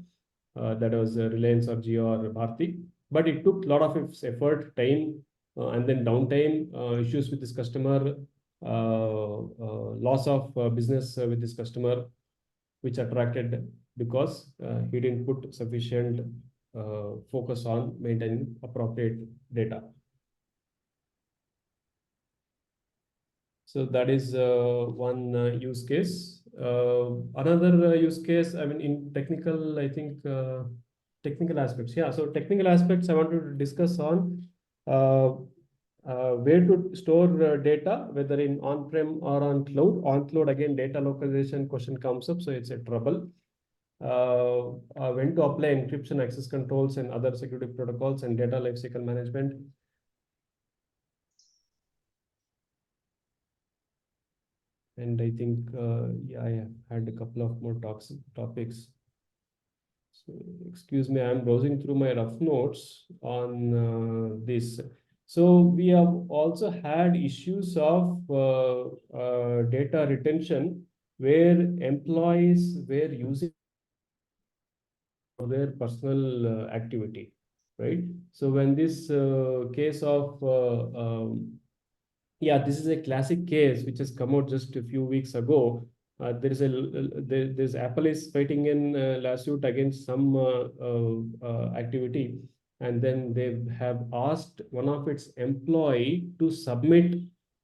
That was Reliance or Jio or Bharti. But it took a lot of effort, time, and then downtime, issues with this customer, loss of business with this customer, which attracted because he didn't put sufficient focus on maintaining appropriate data. So that is one use case. Another use case, I mean, in technical, I think technical aspects. Yeah, so technical aspects I want to discuss on where to store data, whether in on-prem or on cloud. On cloud, again, data localization question comes up, so it's a trouble. When to apply encryption, access controls, and other security protocols and data lifecycle management. And I think, yeah, I had a couple of more topics. So, excuse me, I'm browsing through my rough notes on this. So we have also had issues of data retention where employees were using their personal activity, right? So when this case of yeah, this is a classic case which has come out just a few weeks ago. There's Apple is fighting in lawsuit against some activity, and then they have asked one of its employee to submit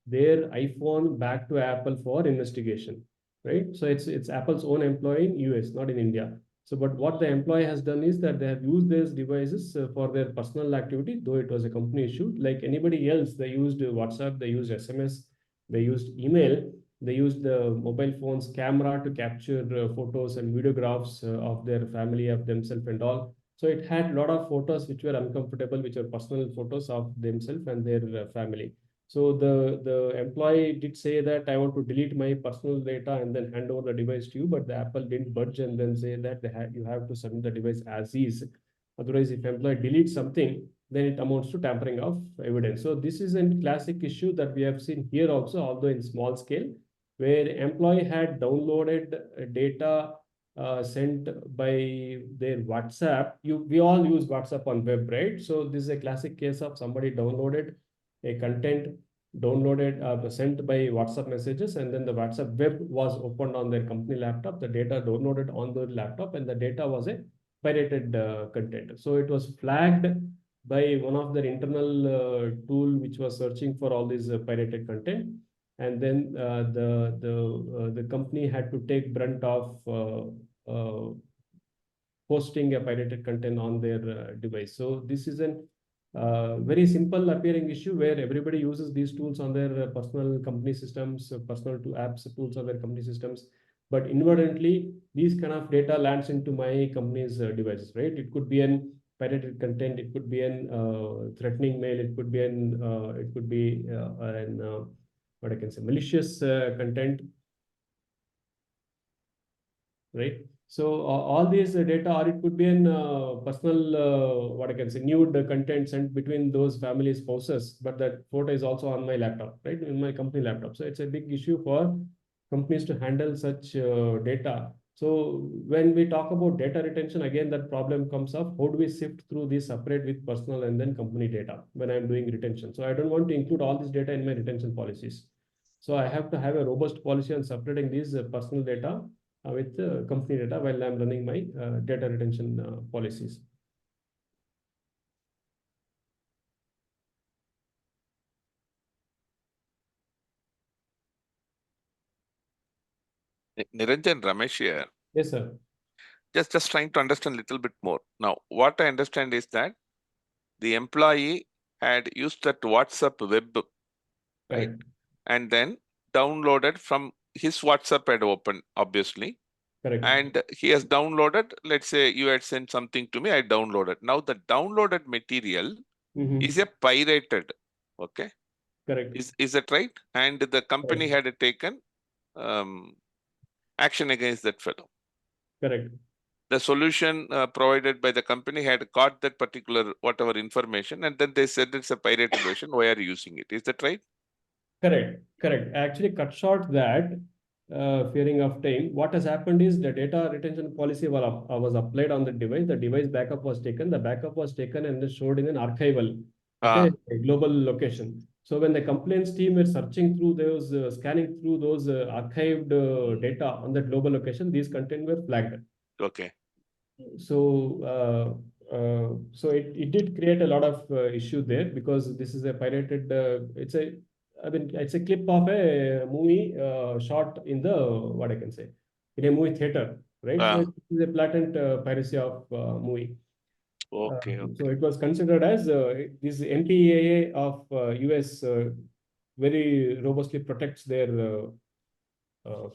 their iPhone back to Apple for investigation, right? So it's Apple's own employee in US, not in India. So, but what the employee has done is that they have used these devices for their personal activity, though it was a company issue. Like anybody else, they used WhatsApp, they used SMS, they used email, they used the mobile phone's camera to capture photos and videographs of their family, of themselves and all. So it had a lot of photos which were uncomfortable, which were personal photos of themselves and their family. So the employee did say that I want to delete my personal data and then hand over the device to you, but the Apple didn't budge and then say that you have to submit the device as is. Otherwise, if employee deletes something, then it amounts to tampering of evidence. So this is a classic issue that we have seen here also, although in small scale, where employee had downloaded data sent by their WhatsApp. We all use WhatsApp on web, right? So this is a classic case of somebody downloaded a content, downloaded sent by WhatsApp messages, and then the WhatsApp web was opened on their company laptop, the data downloaded on the laptop, and the data was a pirated content. So it was flagged by one of their internal tool which was searching for all these pirated content, and then the company had to take brunt of posting a pirated content on their device. So this is an very simple appearing issue where everybody uses these tools on their personal company systems, personal to apps tools on their company systems. But inadvertently, these kind of data lands into my company's devices, right? It could be an pirated content, it could be an threatening mail, it could be an what I can say, malicious content, right? So all these data, or it could be in personal, what I can say, nude content sent between those family spouses, but that photo is also on my laptop, right, in my company laptop. So it's a big issue for companies to handle such data. So when we talk about data retention, again, that problem comes up. How do we sift through this separate with personal and then company data when I'm doing retention? So I don't want to include all this data in my retention policies. So I have to have a robust policy on separating these personal data with company data while I'm running my data retention policies. Niranjan, Ramesh here. Yes, sir. just trying to understand a little bit more. Now, what I understand is that the employee had used that WhatsApp web, right? Correct. And then downloaded from his WhatsApp had opened, obviously. Correct. And he has downloaded, let's say you had sent something to me, I downloaded. Now the downloaded material is a pirated, okay? Correct. Is that right? And the company Correct. had taken action against that fellow. Correct. The solution provided by the company had got that particular whatever information, and then they said it's a pirated version. Why are you using it? Is that right? Correct. Correct. Actually, cut short that, fearing of time, what has happened is the data retention policy was applied on the device backup was taken, the backup was taken and then stored in an archival, okay, a global location. So when the complaints team were searching through those, scanning through those archived data on that global location, these content were flagged. Okay. So it did create a lot of issue there, because this is a pirated, it's a clip of a movie shot in the, what I can say, in a movie theater, right? So it is a blatant piracy of movie. Okay. So it was considered as this NPAA of US very robustly protects their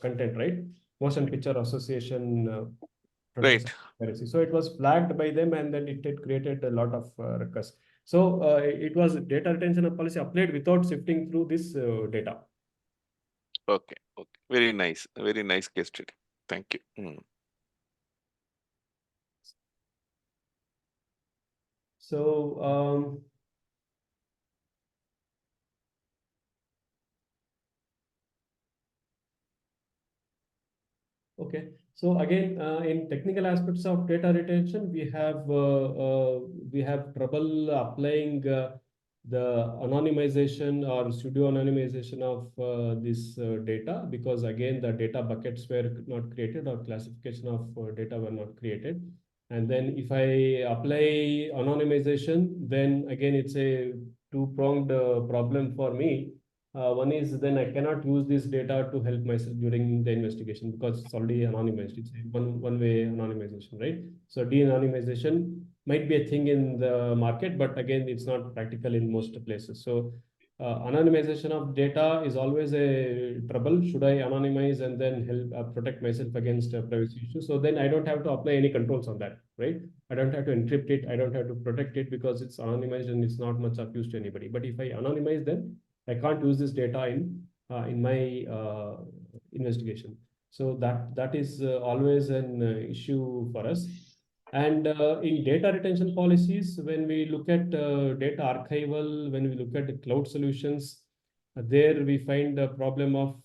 content, right? Motion Picture Association Right. piracy. So it was flagged by them, and then it had created a lot of ruckus. So it was data retention policy applied without sifting through this data. Okay. Okay. Very nice. Very nice case study. Thank you. So okay. So again, in technical aspects of data retention, we have trouble applying the anonymization or pseudo anonymization of this data, because again the data buckets were not created or classification of data were not created. And then if I apply anonymization, then again it's a two-pronged problem for me. One is then I cannot use this data to help myself during the investigation, because it's already anonymized. It's a one-way anonymization, right? So de-anonymization might be a thing in the market, but again, it's not practical in most places. So anonymization of data is always a trouble. Should I anonymize and then help protect myself against privacy issues? So then I don't have to apply any controls on that, right? I don't have to encrypt it. I don't have to protect it, because it's anonymized and it's not much of use to anybody. But if I anonymize, then I can't use this data in my investigation. So that is always an issue for us. And in data retention policies, when we look at data archival, when we look at the cloud solutions, there we find a problem of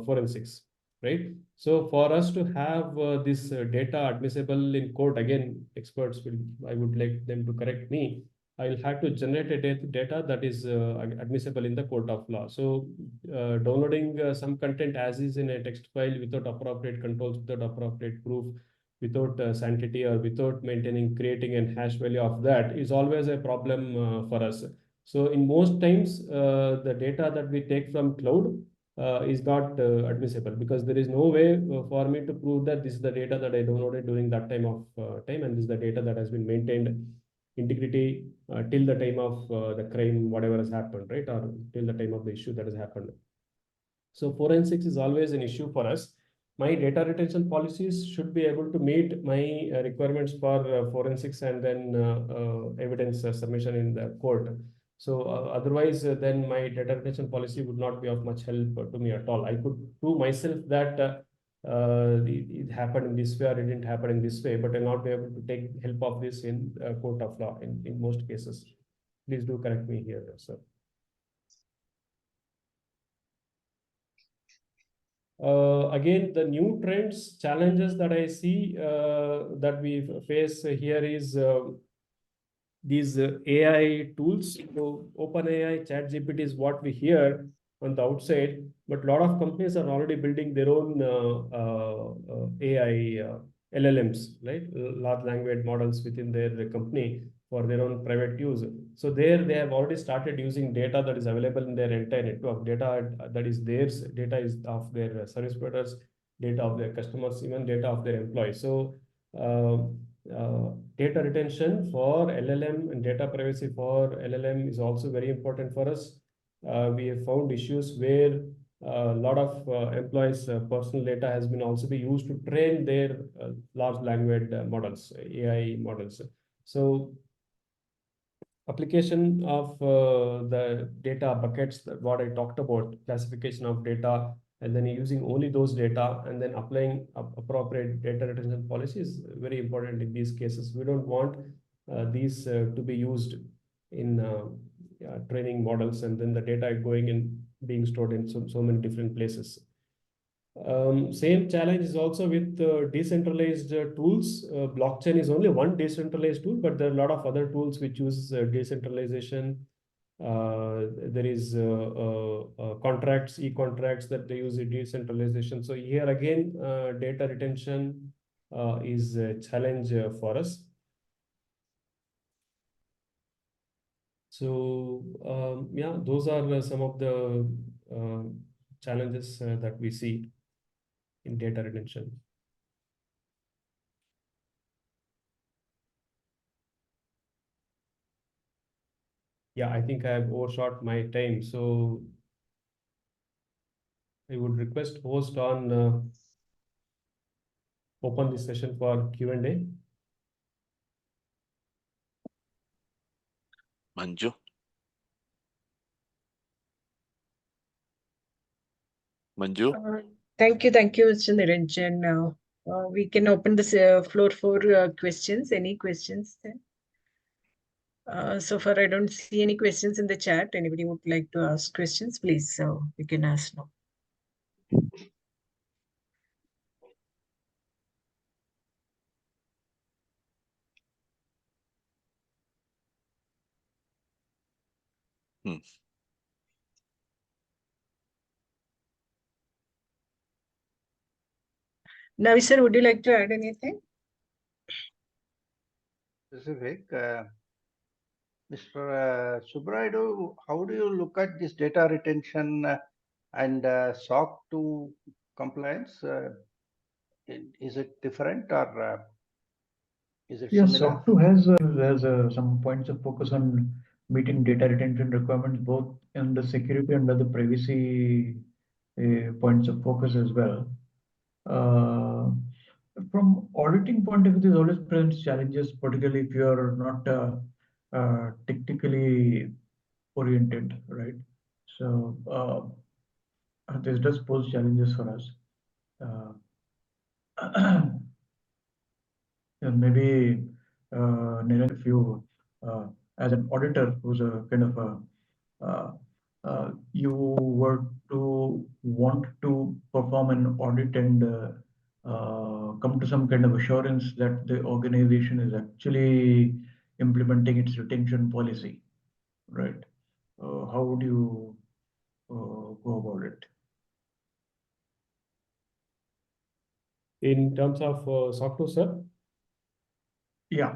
forensics, right? So for us to have this data admissible in court, again, I would like them to correct me. I'll have to generate a data that is admissible in the court of law. So downloading some content as is in a text file without appropriate controls, without appropriate proof, without sanctity, or without creating a hash value of that is always a problem for us. So in most times, the data that we take from cloud is not admissible, because there is no way for me to prove that this is the data that I downloaded during that time of time, and this is the data that has been maintained integrity till the time of the crime, whatever has happened, right? Or till the time of the issue that has happened. So forensics is always an issue for us. My data retention policies should be able to meet my requirements for forensics and then evidence submission in the court. So otherwise, then my data retention policy would not be of much help to me at all. I could prove myself that it happened in this way or it didn't happen in this way, but I'll not be able to take help of this in court of law in most cases. Please do correct me here, sir. Again, the new trends, challenges that I see that we face here is these AI tools. So OpenAI, ChatGPT is what we hear on the outside, but a lot of companies are already building their own AI LLMs, right? Large language models within their company for their own private use. So there they have already started using data that is available in their entire network, data that is theirs, data is of their service providers, data of their customers, even data of their employees. So Data retention for LLM and data privacy for LLM is also very important for us. We have found issues where a lot of employees' personal data has been also be used to train their large language models, AI models. So application of the data buckets, that what I talked about, classification of data, and then using only those data and then applying appropriate data retention policy is very important in these cases. We don't want these to be used in training models and then the data going and being stored in so many different places. Same challenge is also with decentralized tools. Blockchain is only one decentralized tool, but there are a lot of other tools which use decentralization. There is contracts, e-contracts that they use decentralization. So here again, data retention is a challenge for us. So yeah, those are some of the challenges that we see in data retention. Yeah, I think I have overshot my time. So I would request host on open this session for Q&A. Manju. Manju. Thank you, Mr. Niranjan. We can open this floor for questions. Any questions then? So far, I don't see any questions in the chat. Anybody would like to ask questions, please? So we can ask now. Navi sir, would you like to add anything? Specific, Mr. Subraidu, how do you look at this data retention and SOC 2 compliance? Is it different or is it similar? SOC 2 has some points of focus on meeting data retention requirements, both in the security and the privacy points of focus as well. From auditing point of view, there's always presents challenges, particularly if you are not technically oriented, right? So this does pose challenges for us. And maybe Niranjan, if you, as an auditor who's a kind of you were to want to perform an audit and come to some kind of assurance that the organization is actually implementing its retention policy, right? How would you go about it? In terms of SOC 2, sir? Yeah.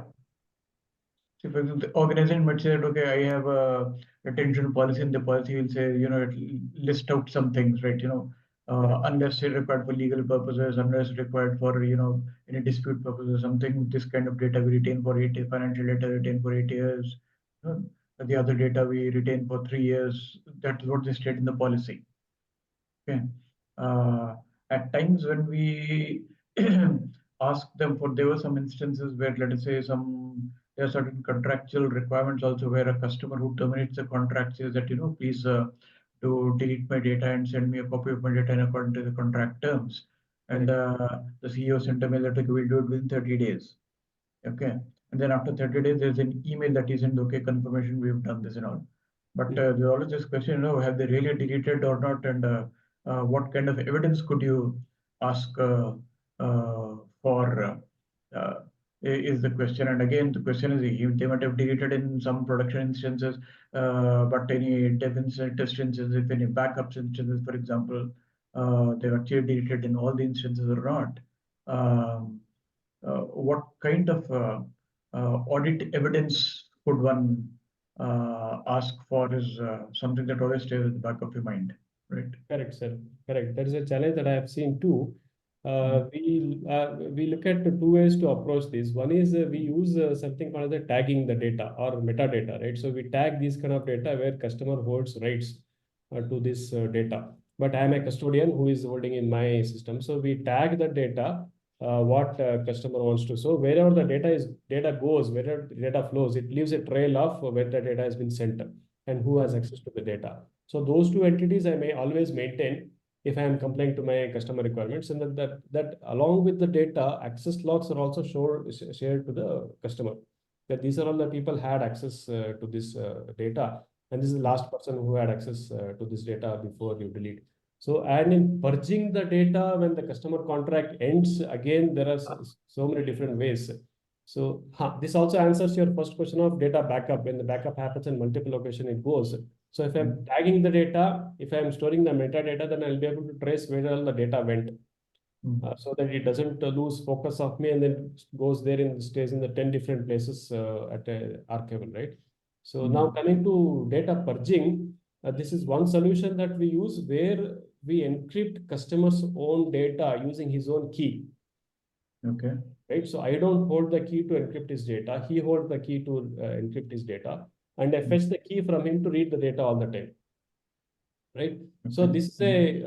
So for example, the organization might say that, okay, I have a retention policy, and the policy will say, you know, it list out some things, right? You know, unless it's required for legal purposes, unless required for, you know, any dispute purposes, something, this kind of data we retain for 8 years, financial data retain for 8 years. The other data we retain for 3 years. That's what they state in the policy. Okay. At times when we ask them for, there were some instances where, let us say, there are certain contractual requirements also where a customer who terminates the contract says that, you know, please do delete my data and send me a copy of my data in according to the contract terms. And the CEO sent a mail that, okay, we'll do it within 30 days. Okay. And then after 30 days, there's an email that isn't okay, confirmation we've done this and all. But there's always this question, you know, have they really deleted or not? And what kind of evidence could you ask for is the question. And again, the question is, they might have deleted in some production instances, but any dev test instances, if any backups instances, for example, they've actually deleted in all the instances or not. What kind of audit evidence could one ask for is something that always stays at the back of your mind, right? Correct, sir. Correct. There is a challenge that I have seen too. We look at the two ways to approach this. One is we use something called the tagging the data or metadata, right? So we tag these kind of data where customer holds rights to this data. But I am a custodian who is holding in my system. So we tag the data, what customer wants to. So wherever the data goes, wherever the data flows, it leaves a trail of where the data has been sent and who has access to the data. So those two entities I may always maintain if I am complying to my customer requirements, and that along with the data, access logs are also shared to the customer. That these are all the people had access to this data, and this is the last person who had access to this data before you delete. So, and in purging the data when the customer contract ends, again there are so many different ways. So this also answers your first question of data backup. When the backup happens in multiple locations, it goes. So if I'm tagging the data, if I'm storing the metadata, then I'll be able to trace where all the data went, so that it doesn't lose focus of me and then goes there and stays in the 10 different places at archival, right? So now coming to data purging, this is one solution that we use where we encrypt customer's own data using his own key. Okay. Right. So I don't hold the key to encrypt his data. He holds the key to encrypt his data, and I fetch the key from him to read the data all the time. Right. So this is a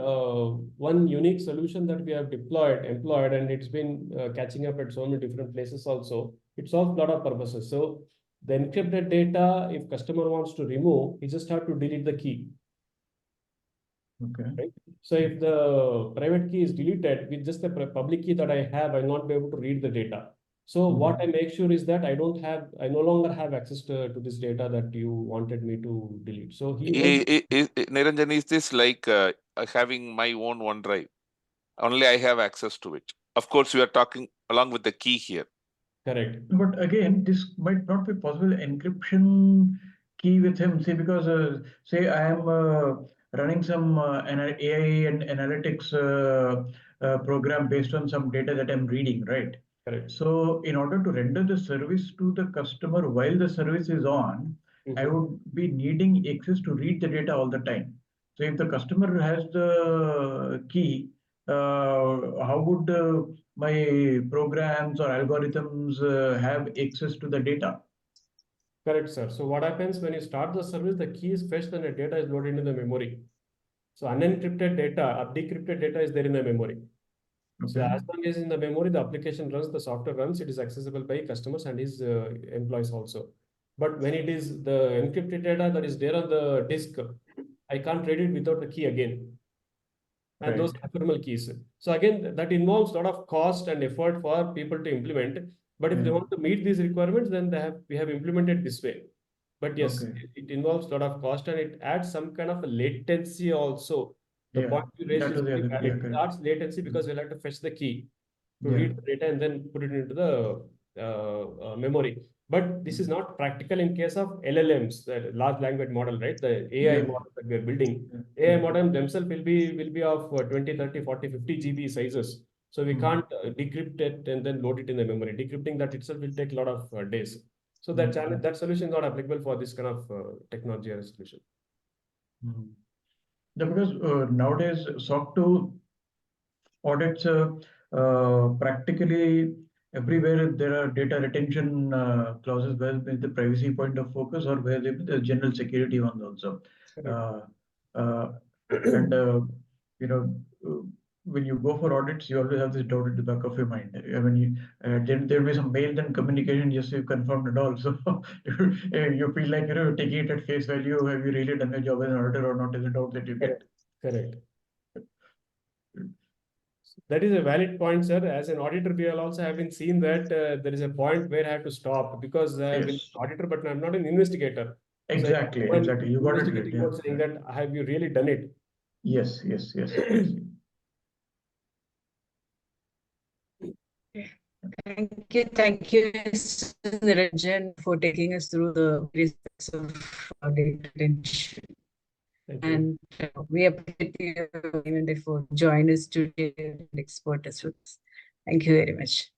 one unique solution that we have employed, and it's been catching up at so many different places also. It solves a lot of purposes. So the encrypted data, if customer wants to remove, he just have to delete the key. Okay. Right? So if the private key is deleted with just the public key that I have, I'll not be able to read the data. So what I make sure is that I no longer have access to this data that you wanted me to delete. So Niranjan, is this like having my own OneDrive? Only I have access to it. Of course, we are talking along with the key here. Correct. But again, this might not be possible encryption key with him. See, because say I am running some AI and analytics program based on some data that I'm reading, right? Correct. So in order to render the service to the customer while the service is on, I would be needing access to read the data all the time. So if the customer has the key, how would my programs or algorithms have access to the data? Correct, sir. So what happens when you start the service, the key is fetched and the data is loaded into the memory. So unencrypted data or decrypted data is there in the memory. So as long as in the memory, the application runs, the software runs, it is accessible by customers and his employees also. But when it is the encrypted data that is there on the disk, I can't read it without the key again. And those ephemeral keys. So again, that involves a lot of cost and effort for people to implement. But if they want to meet these requirements, then we have implemented this way. But yes, it involves a lot of cost and it adds some kind of a latency also. The point you raised is very valid. It adds latency because we'll have to fetch the key to read the data and then put it into the memory. But this is not practical in case of LLMs, the large language model, right? The AI model that we are building. AI model themselves will be of 20, 30, 40, 50 GB sizes. So we can't decrypt it and then load it in the memory. Decrypting that itself will take a lot of days. So that solution is not applicable for this kind of technology or solution. Yeah, because nowadays SOC 2 audits practically everywhere there are data retention clauses where with the privacy point of focus or where the general security ones also. And you know, when you go for audits, you always have this doubt at the back of your mind. I mean, there will be some mail and communication, yes, you confirmed and all. So you feel like taking it at face value. Have you really done your job as an auditor or not? Is a doubt that you get. Correct. That is a valid point, sir. As an auditor, we will also have been seen that there is a point where I have to stop because I have been an auditor, but I'm not an investigator. Exactly, So exactly. You got it right. investigating about saying that have you really done it? Yes. Thank you, Niranjan, for taking us through the various aspects of data retention. And we appreciate you even for joining us today and expert us with us. Thank you very much.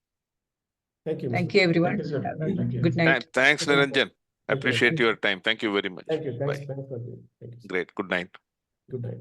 Thank you. Thank you, everyone. Thank you, sir. Thank you. Good night. Thanks, Niranjan. Appreciate your time. Thank you very much. Thank you. Thanks. Bye. Thanks for this. Thank you. Great. Good night. Good night.